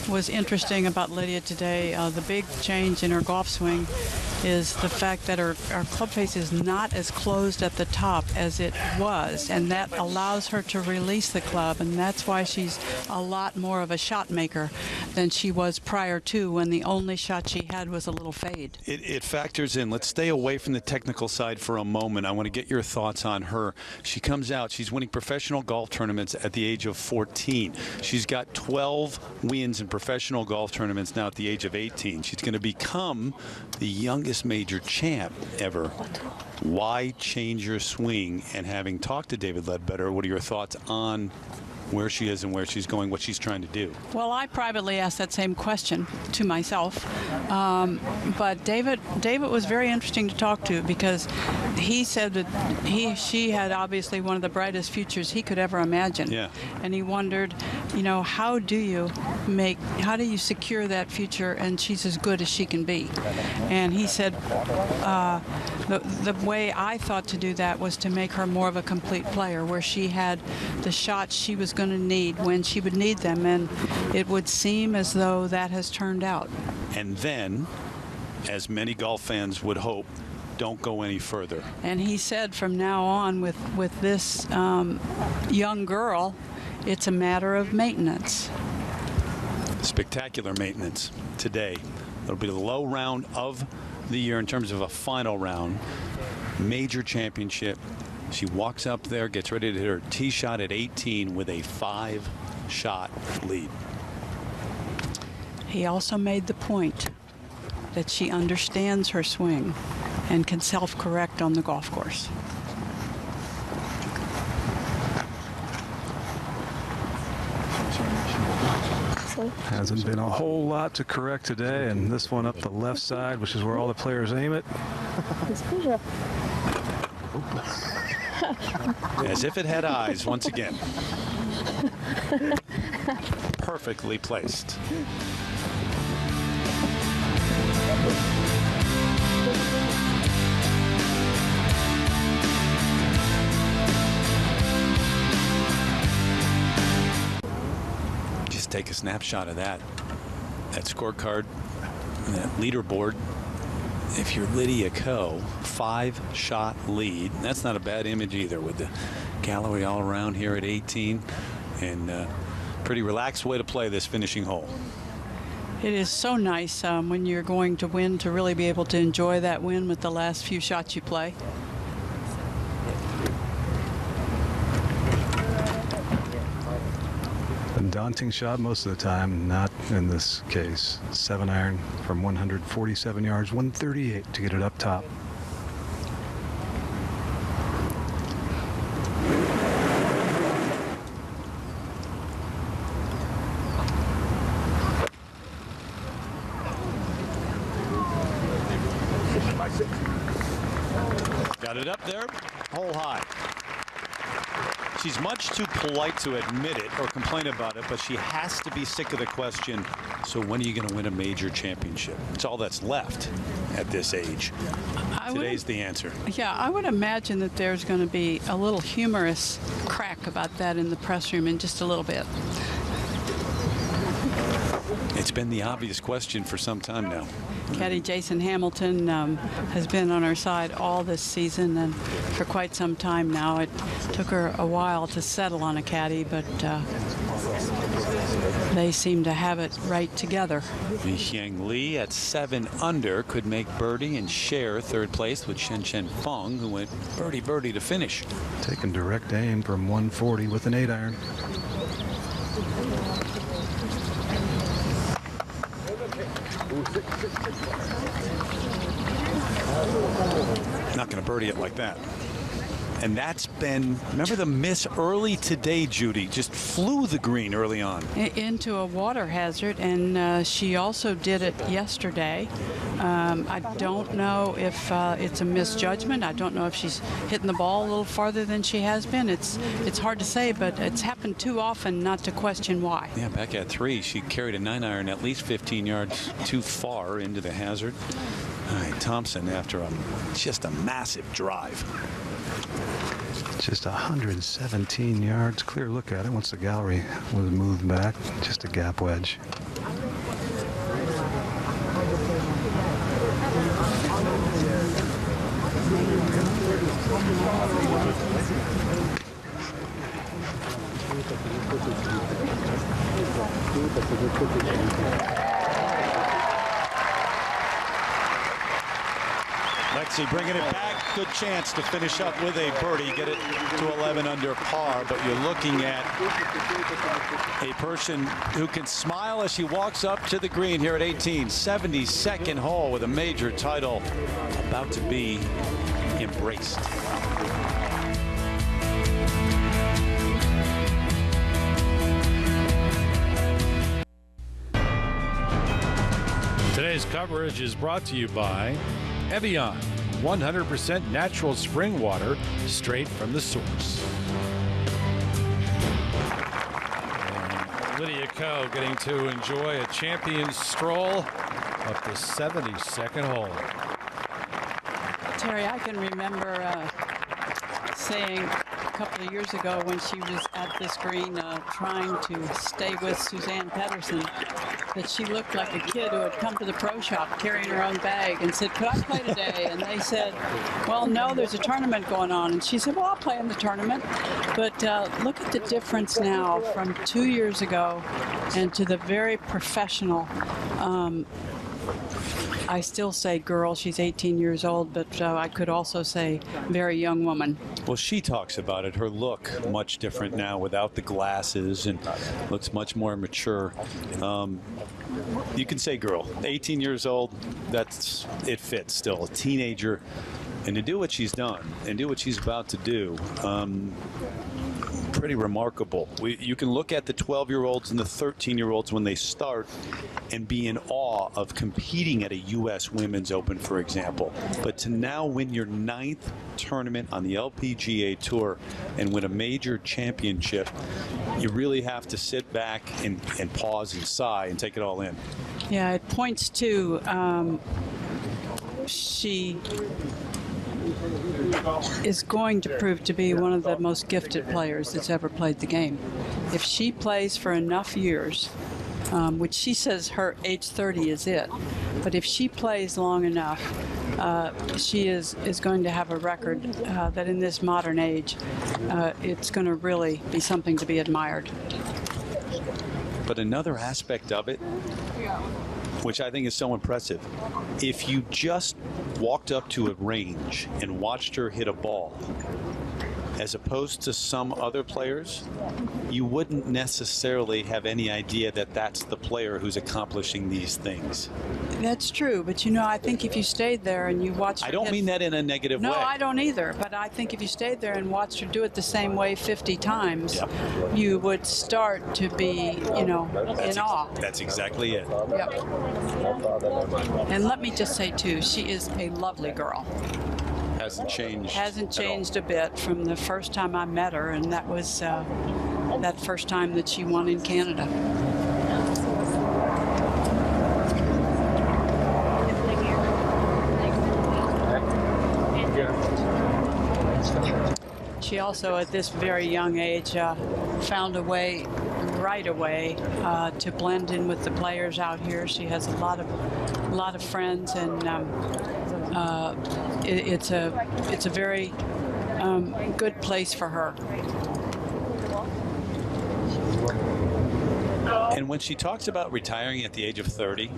was interesting about Lydia today. The big change in her golf swing is the fact that her club face is not as closed at the top as it was, and that allows her to release the club, and that's why she's a lot more of a shot maker than she was prior to, when the only shot she had was a little fade. It factors in. Let's stay away from the technical side for a moment. I want to get your thoughts on her. She comes out, she's winning professional golf tournaments at the age of 14. She's got 12 wins in professional golf tournaments now at the age of 18. She's going to become the youngest major champ ever. Why change your swing? And having talked to David Ledbetter, what are your thoughts on where she is and where she's going, what she's trying to do? Well, I privately asked that same question to myself, but David was very interesting to talk to, because he said that she had obviously one of the brightest futures he could ever imagine. Yeah. And he wondered, how do you secure that future, and she's as good as she can be. And he said the way I thought to do that was to make her more of a complete player, where she had the shots she was going to need when she would need them, and it would seem as though that has turned out. And then, as many golf fans would hope, don't go any further. And he said from now on with this young girl, it's a matter of maintenance. Spectacular maintenance today. It'll be the low round of the year in terms of a final round. Major championship. She walks up there, gets ready to hit her tee shot at 18 with a 5-shot lead. He also made the point that she understands her swing and can self-correct on the golf course. Hasn't been a whole lot to correct today, and this one up the left side, which is where all the players aim it. As if it had eyes once again. Perfectly placed. Just take a snapshot of that scorecard, that leaderboard. If you're Lydia Ko, 5-shot lead. That's not a bad image either, with the gallery all around here at 18, and pretty relaxed way to play this finishing hole. It is so nice when you're going to win to really be able to enjoy that win with the last few shots you play. A daunting shot most of the time, not in this case. 7-iron from 147 yards, 138 to get it up top. Got it up there, hole high. She's much too polite to admit it or complain about it, but she has to be sick of the question, So when are you going to win a major championship? It's all that's left at this age. Today's the answer. Yeah, I would imagine that there's going to be a little humorous crack about that in the press room in just a little bit. It's been the obvious question for some time now. Caddy Jason Hamilton has been on her side all this season and for quite some time now. It took her a while to settle on a caddy, but they seem to have it right together. Xiang Li at 7 under could make birdie and share third place with Shen Shen Feng, who went birdie to finish. Taking direct aim from 140 with an 8-iron. Not going to birdie it like that. And that's been, remember the miss early today, Judy? Just flew the green early on. Into a water hazard, and she also did it yesterday. I don't know if it's a misjudgment. I don't know if she's hitting the ball a little farther than she has been. It's hard to say, but it's happened too often not to question why. Yeah, back at 3, she carried a 9-iron at least 15 yards too far into the hazard. All right, Thompson after just a massive drive. Just 117 yards. Clear look at it once the gallery was moved back. Just a gap wedge. Lexi bringing it back. Good chance to finish up with a birdie, get it to 11 under par. But you're looking at a person who can smile as she walks up to the green here at 18. 72nd hole with a major title about to be embraced. Today's coverage is brought to you by Evian, 100% natural spring water straight from the source. And Lydia Ko getting to enjoy a champion's stroll up the 72nd hole. Terry, I can remember saying a couple of years ago when she was at this green trying to stay with Suzanne Pedersen that she looked like a kid who had come to the pro shop carrying her own bag and said, could I play today? And they said, well, no, there's a tournament going on. And she said, well, I'll play in the tournament. But look at the difference now from 2 years ago and to the very professional. I still say girl, she's 18 years old, but I could also say very young woman. Well, she talks about it. Her look much different now without the glasses and looks much more mature. You can say girl, 18 years old, it fits still. A teenager, and to do what she's done and do what she's about to do, pretty remarkable. You can look at the 12-year-olds and the 13-year-olds when they start and be in awe of competing at a U.S. Women's Open, for example. But to now win your 9th tournament on the LPGA Tour and win a major championship, you really have to sit back and pause and sigh and take it all in. Yeah, it points to she is going to prove to be one of the most gifted players that's ever played the game. If she plays for enough years, which she says her age 30 is it, but if she plays long enough, she is going to have a record that in this modern age, it's going to really be something to be admired. But another aspect of it, which I think is so impressive, if you just walked up to a range and watched her hit a ball, as opposed to some other players, you wouldn't necessarily have any idea that that's the player who's accomplishing these things. That's true, but you know, I think if you stayed there and you watched her I don't mean that in a negative way. No, I don't either, but I think if you stayed there and watched her do it the same way 50 times, Yep. you would start to be, you know, in awe. That's exactly it. Yep. And let me just say, too, she is a lovely girl. Hasn't changed. Hasn't changed a bit from the first time I met her, and that was that first time that she won in Canada. she also, at this very young age, found a way right away to blend in with the players out here. She has a lot of friends, and it's a very good place for her. And when she talks about retiring at the age of 30,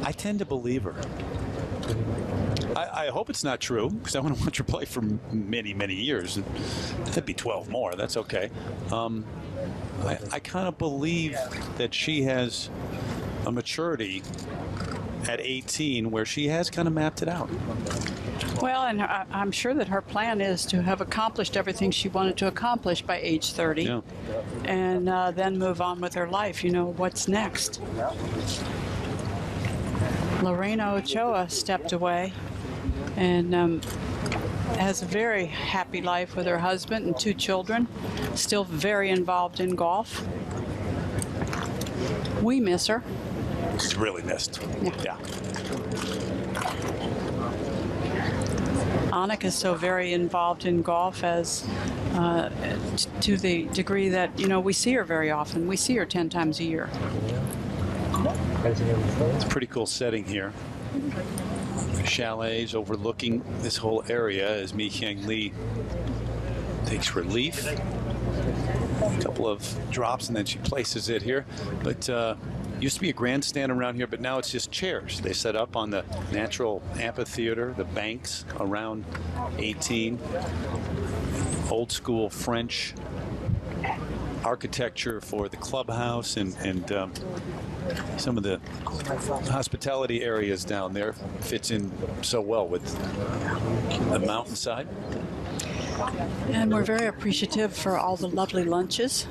I tend to believe her. I hope it's not true, because I want to watch her play for many, many years. That'd be 12 more. That's okay. I kind of believe that she has a maturity at 18 where she has kind of mapped it out. Well, and I'm sure that her plan is to have accomplished everything she wanted to accomplish by age 30, Yeah. and then move on with her life. You know, what's next? Lorena Ochoa stepped away and has a very happy life with her husband and 2 children, still very involved in golf. We miss her. She's really missed. Yeah. Annika is so very involved in golf as to the degree that, you know, we see her very often. We see her 10 times a year. It's a pretty cool setting here. Chalets overlooking this whole area as Mi Hyang Lee takes relief. A couple of drops and then she places it here. But used to be a grandstand around here, but now it's just chairs. They set up on the natural amphitheater, the banks around 18. Old school French architecture for the clubhouse and some of the hospitality areas down there fits in so well with the mountainside. And we're very appreciative for all the lovely lunches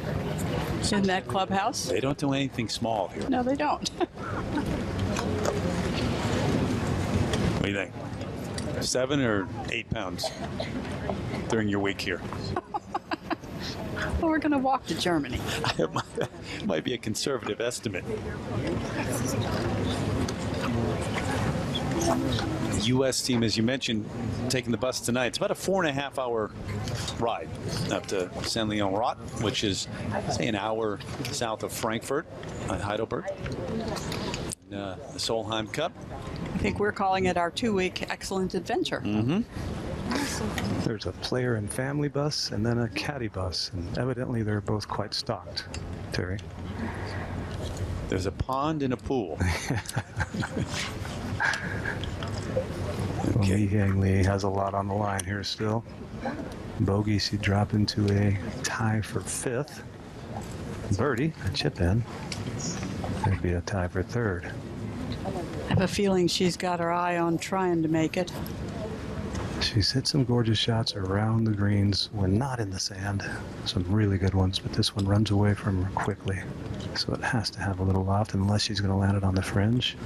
in that clubhouse. They don't do anything small here. No, they don't. What do you think? 7 or 8 pounds during your week here? Well, we're going to walk to Germany. It might be a conservative estimate. The U.S. team, as you mentioned, taking the bus tonight. It's about a 4.5-hour ride up to Saint-Léon-Rot, which is, say, an hour south of Frankfurt on Heidelberg. The Solheim Cup. I think we're calling it our 2-week excellent adventure. Mm-hmm. There's a player and family bus and then a caddy bus, and evidently they're both quite stocked, Terry. There's a pond and a pool. Well, Mi Hyang Lee has a lot on the line here still. Bogey, she'd drop into a tie for 5th. Birdie, a chip in. There'd be a tie for 3rd. I have a feeling she's got her eye on trying to make it. She's hit some gorgeous shots around the greens when not in the sand. Some really good ones, but this one runs away from her quickly. So it has to have a little loft unless she's going to land it on the fringe.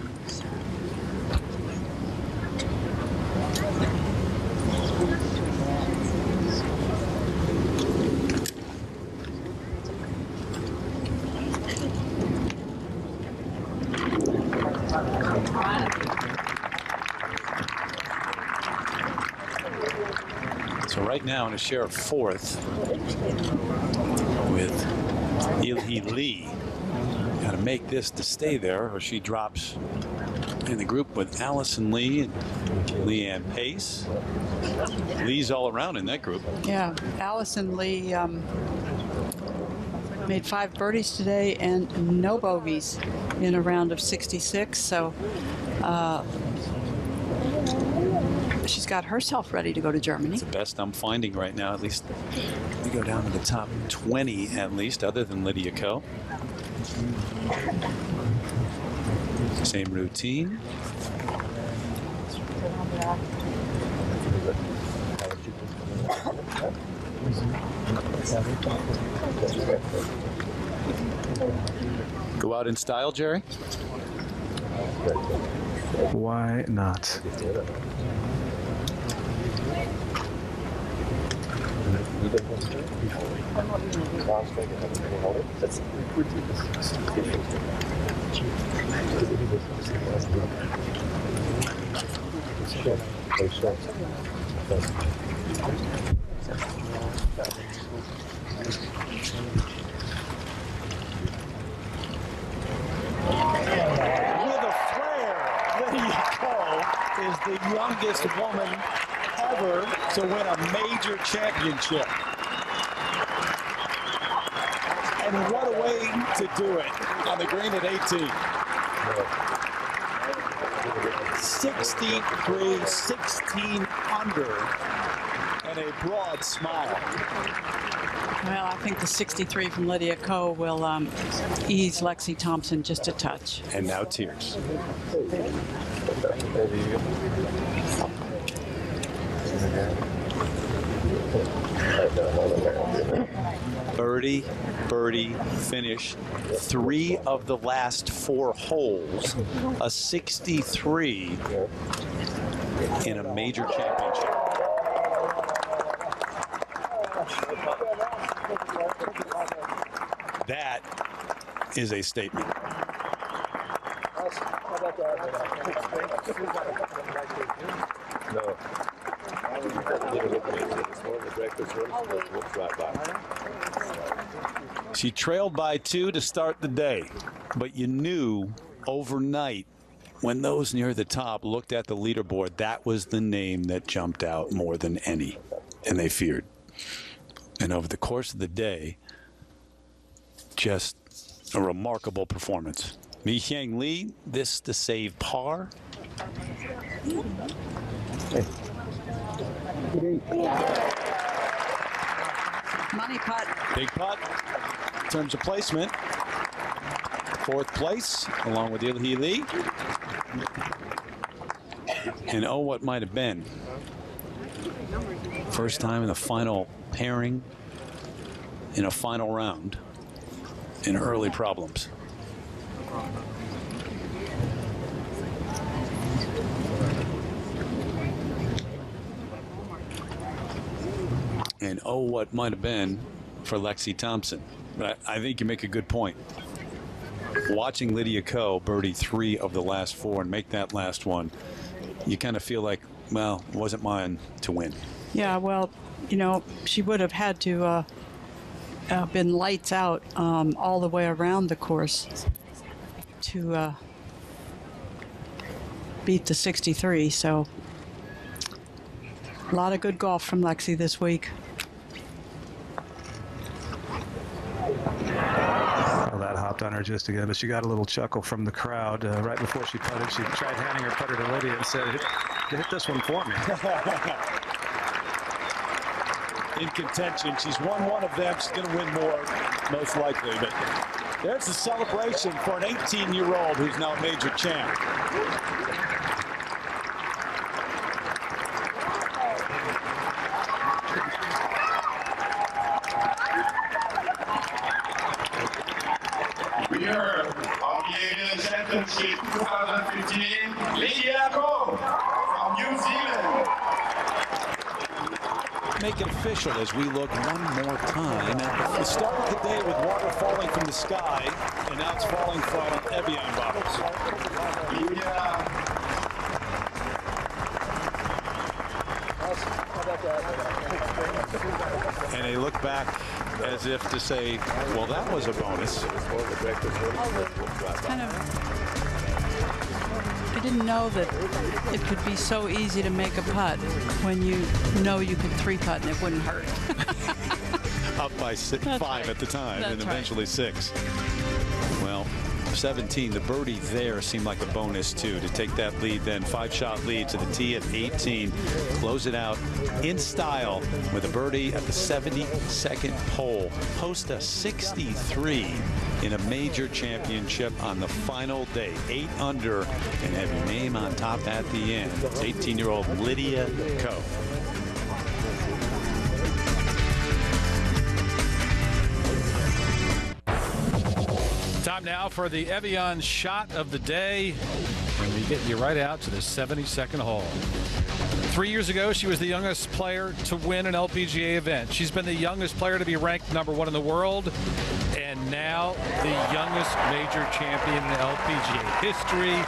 So right now in a share of 4th with Il-Hee Lee. Got to make this to stay there or she drops in the group with Allison Lee and Leanne Pace. Lee's all around in that group. Yeah, Allison Lee made 5 birdies today and no bogeys in a round of 66. So she's got herself ready to go to Germany. It's the best I'm finding right now. At least we go down to the top 20 at least, other than Lydia Ko. Same routine. Go out in style, Jerry? Why not? With a flare, Lydia Ko is the youngest woman ever to win a major championship. And what a way to do it on the green at 18. 63, 16 under, and a broad smile. Well, I think the 63 from Lydia Ko will ease Lexi Thompson just a touch. And now tears. Birdie, birdie, finish. 3 of the last 4 holes. A 63 in a major championship. That is a statement. No. She trailed by 2 to start the day, but you knew overnight when those near the top looked at the leaderboard, that was the name that jumped out more than any, and they feared. And over the course of the day, just a remarkable performance. Mi-Hyang Lee, this to save par. Money putt. Big putt. In terms of placement, 4th place, along with Il-Hee Lee. And oh, what might have been. First time in the final pairing in a final round in early problems. And oh, what might have been for Lexi Thompson. But I think you make a good point. Watching Lydia Ko birdie 3 of the last 4 and make that last one, you kind of feel like, well, it wasn't mine to win. Yeah, well, you know, she would have had to been lights out all the way around the course to beat the 63. So a lot of good golf from Lexi this week. Well, that hopped on her just again, but she got a little chuckle from the crowd right before she putted. She tried handing her putter to Lydia and said, hit this one for me. In contention, she's won one of them. She's going to win more, most likely. But there's the celebration for an 18-year-old who's now a major champ. Winner of the Evian Championship 2015, Lydia Ko from New Zealand. Make it official as we look one more time at the start of the day with water falling from the sky, and now it's falling from Evian bottles. And they look back as if to say, well, that was a bonus. Kind of, I didn't know that it could be so easy to make a putt when you know you could 3-putt and it wouldn't hurt. Up by 5 at the time, and eventually 6. Well, 17, the birdie there seemed like a bonus too, to take that lead, then 5-shot lead to the tee at 18, close it out in style with a birdie at the 72nd hole, post a 63 in a major championship on the final day, 8 under, and have your name on top at the end. It's 18-year-old Lydia Ko. Time now for the Evian shot of the day, and we get you right out to the 72nd hole. 3 years ago, she was the youngest player to win an LPGA event. She's been the youngest player to be ranked #1 in the world, and And now the youngest major champion in LPGA history.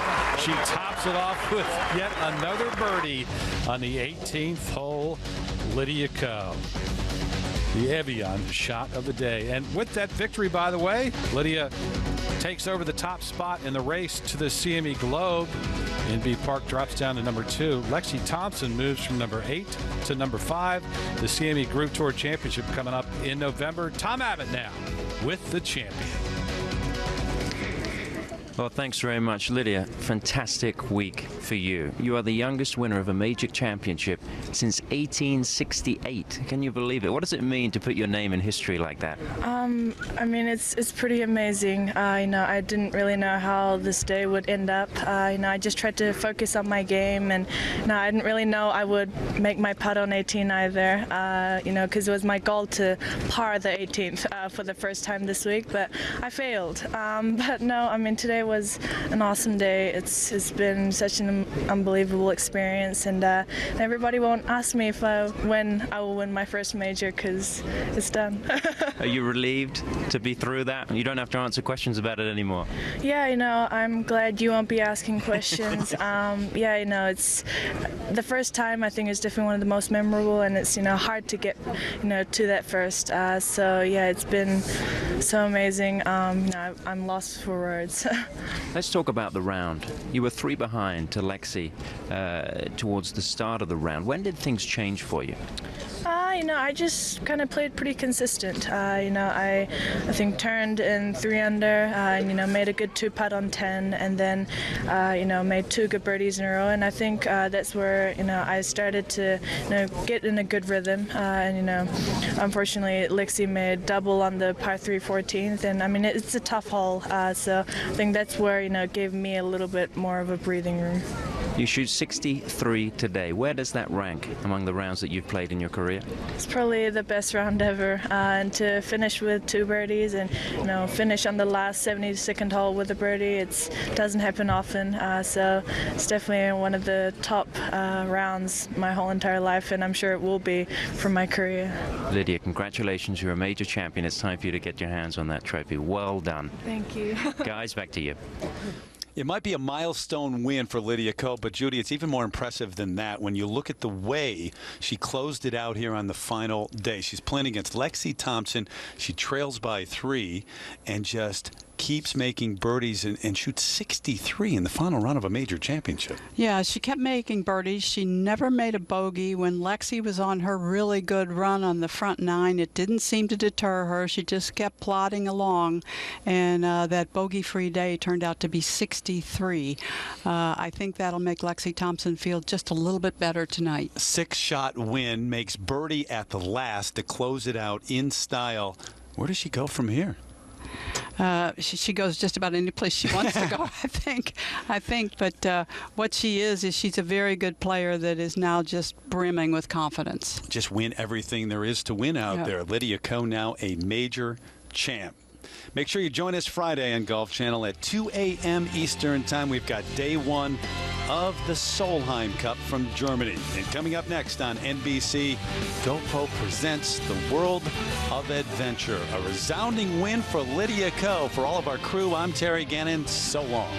She tops it off with yet another birdie on the 18th hole. Lydia Ko, the Evian shot of the day. And with that victory, by the way, Lydia takes over the top spot in the race to the CME Globe. NB Park drops down to number 2. Lexi Thompson moves from number 8 to number 5. The CME Group Tour Championship coming up in November. Tom Abbott now with the champion. Well, thanks very much, Lydia. Fantastic week for you. You are the youngest winner of a major championship since 1868. Can you believe it? What does it mean to put your name in history like that? I mean, it's pretty amazing. I didn't really know how this day would end up. I just tried to focus on my game, and I didn't really know I would make my putt on 18 either. Because it was my goal to par the 18th for the first time this week, but I failed. But no, I mean, today was an awesome day. It's been such an unbelievable experience, and everybody won't ask me when I will win my first major, because it's done. Are you relieved to be through that? You don't have to answer questions about it anymore. Yeah, I'm glad you won't be asking questions. It's the first time. I think is definitely one of the most memorable, and it's hard to get to that first. So yeah, it's been so amazing. I'm lost for words. Let's talk about the round. You were 3 behind to Lexi towards the start of the round. When did things change for you? I just kind of played pretty consistent. I think turned in 3 under, and made a good 2-putt on 10, and then made 2 good birdies in a row. And I think that's where I started to get in a good rhythm. Unfortunately, Lexi made double on the par 3 14th, and I mean it's a tough hole. So I think that's where it gave me a little bit more of a breathing room. You shoot 63 today. Where does that rank among the rounds that you've played in your career? It's probably the best round ever, and to finish with 2 birdies and finish on the last 72nd hole with a birdie, it doesn't happen often. So it's definitely one of the top rounds my whole entire life, and I'm sure it will be for my career. Lydia, congratulations. You're a major champion. It's time for you to get your hands on that trophy. Well done. Thank you. Guys, back to you. It might be a milestone win for Lydia Ko, but Judy, it's even more impressive than that when you look at the way she closed it out here on the final day. She's playing against Lexi Thompson. She trails by 3 and just keeps making birdies and shoots 63 in the final round of a major championship. Yeah, she kept making birdies. She never made a bogey. When Lexi was on her really good run on the front 9, it didn't seem to deter her. She just kept plodding along, and that bogey-free day turned out to be 63. I think that'll make Lexi Thompson feel just a little bit better tonight. 6-shot win, makes birdie at the last to close it out in style. Where does she go from here? She goes just about any place she wants to go, I think. But what she is she's a very good player that is now just brimming with confidence. Just win everything there is to win out there. Lydia Ko now a major champ. Make sure you join us Friday on Golf Channel at 2 a.m. Eastern Time. We've got day 1 of the Solheim Cup from Germany. And coming up next on NBC, GoPro presents the World of Adventure. A resounding win for Lydia Ko. For all of our crew, I'm Terry Gannon. So long.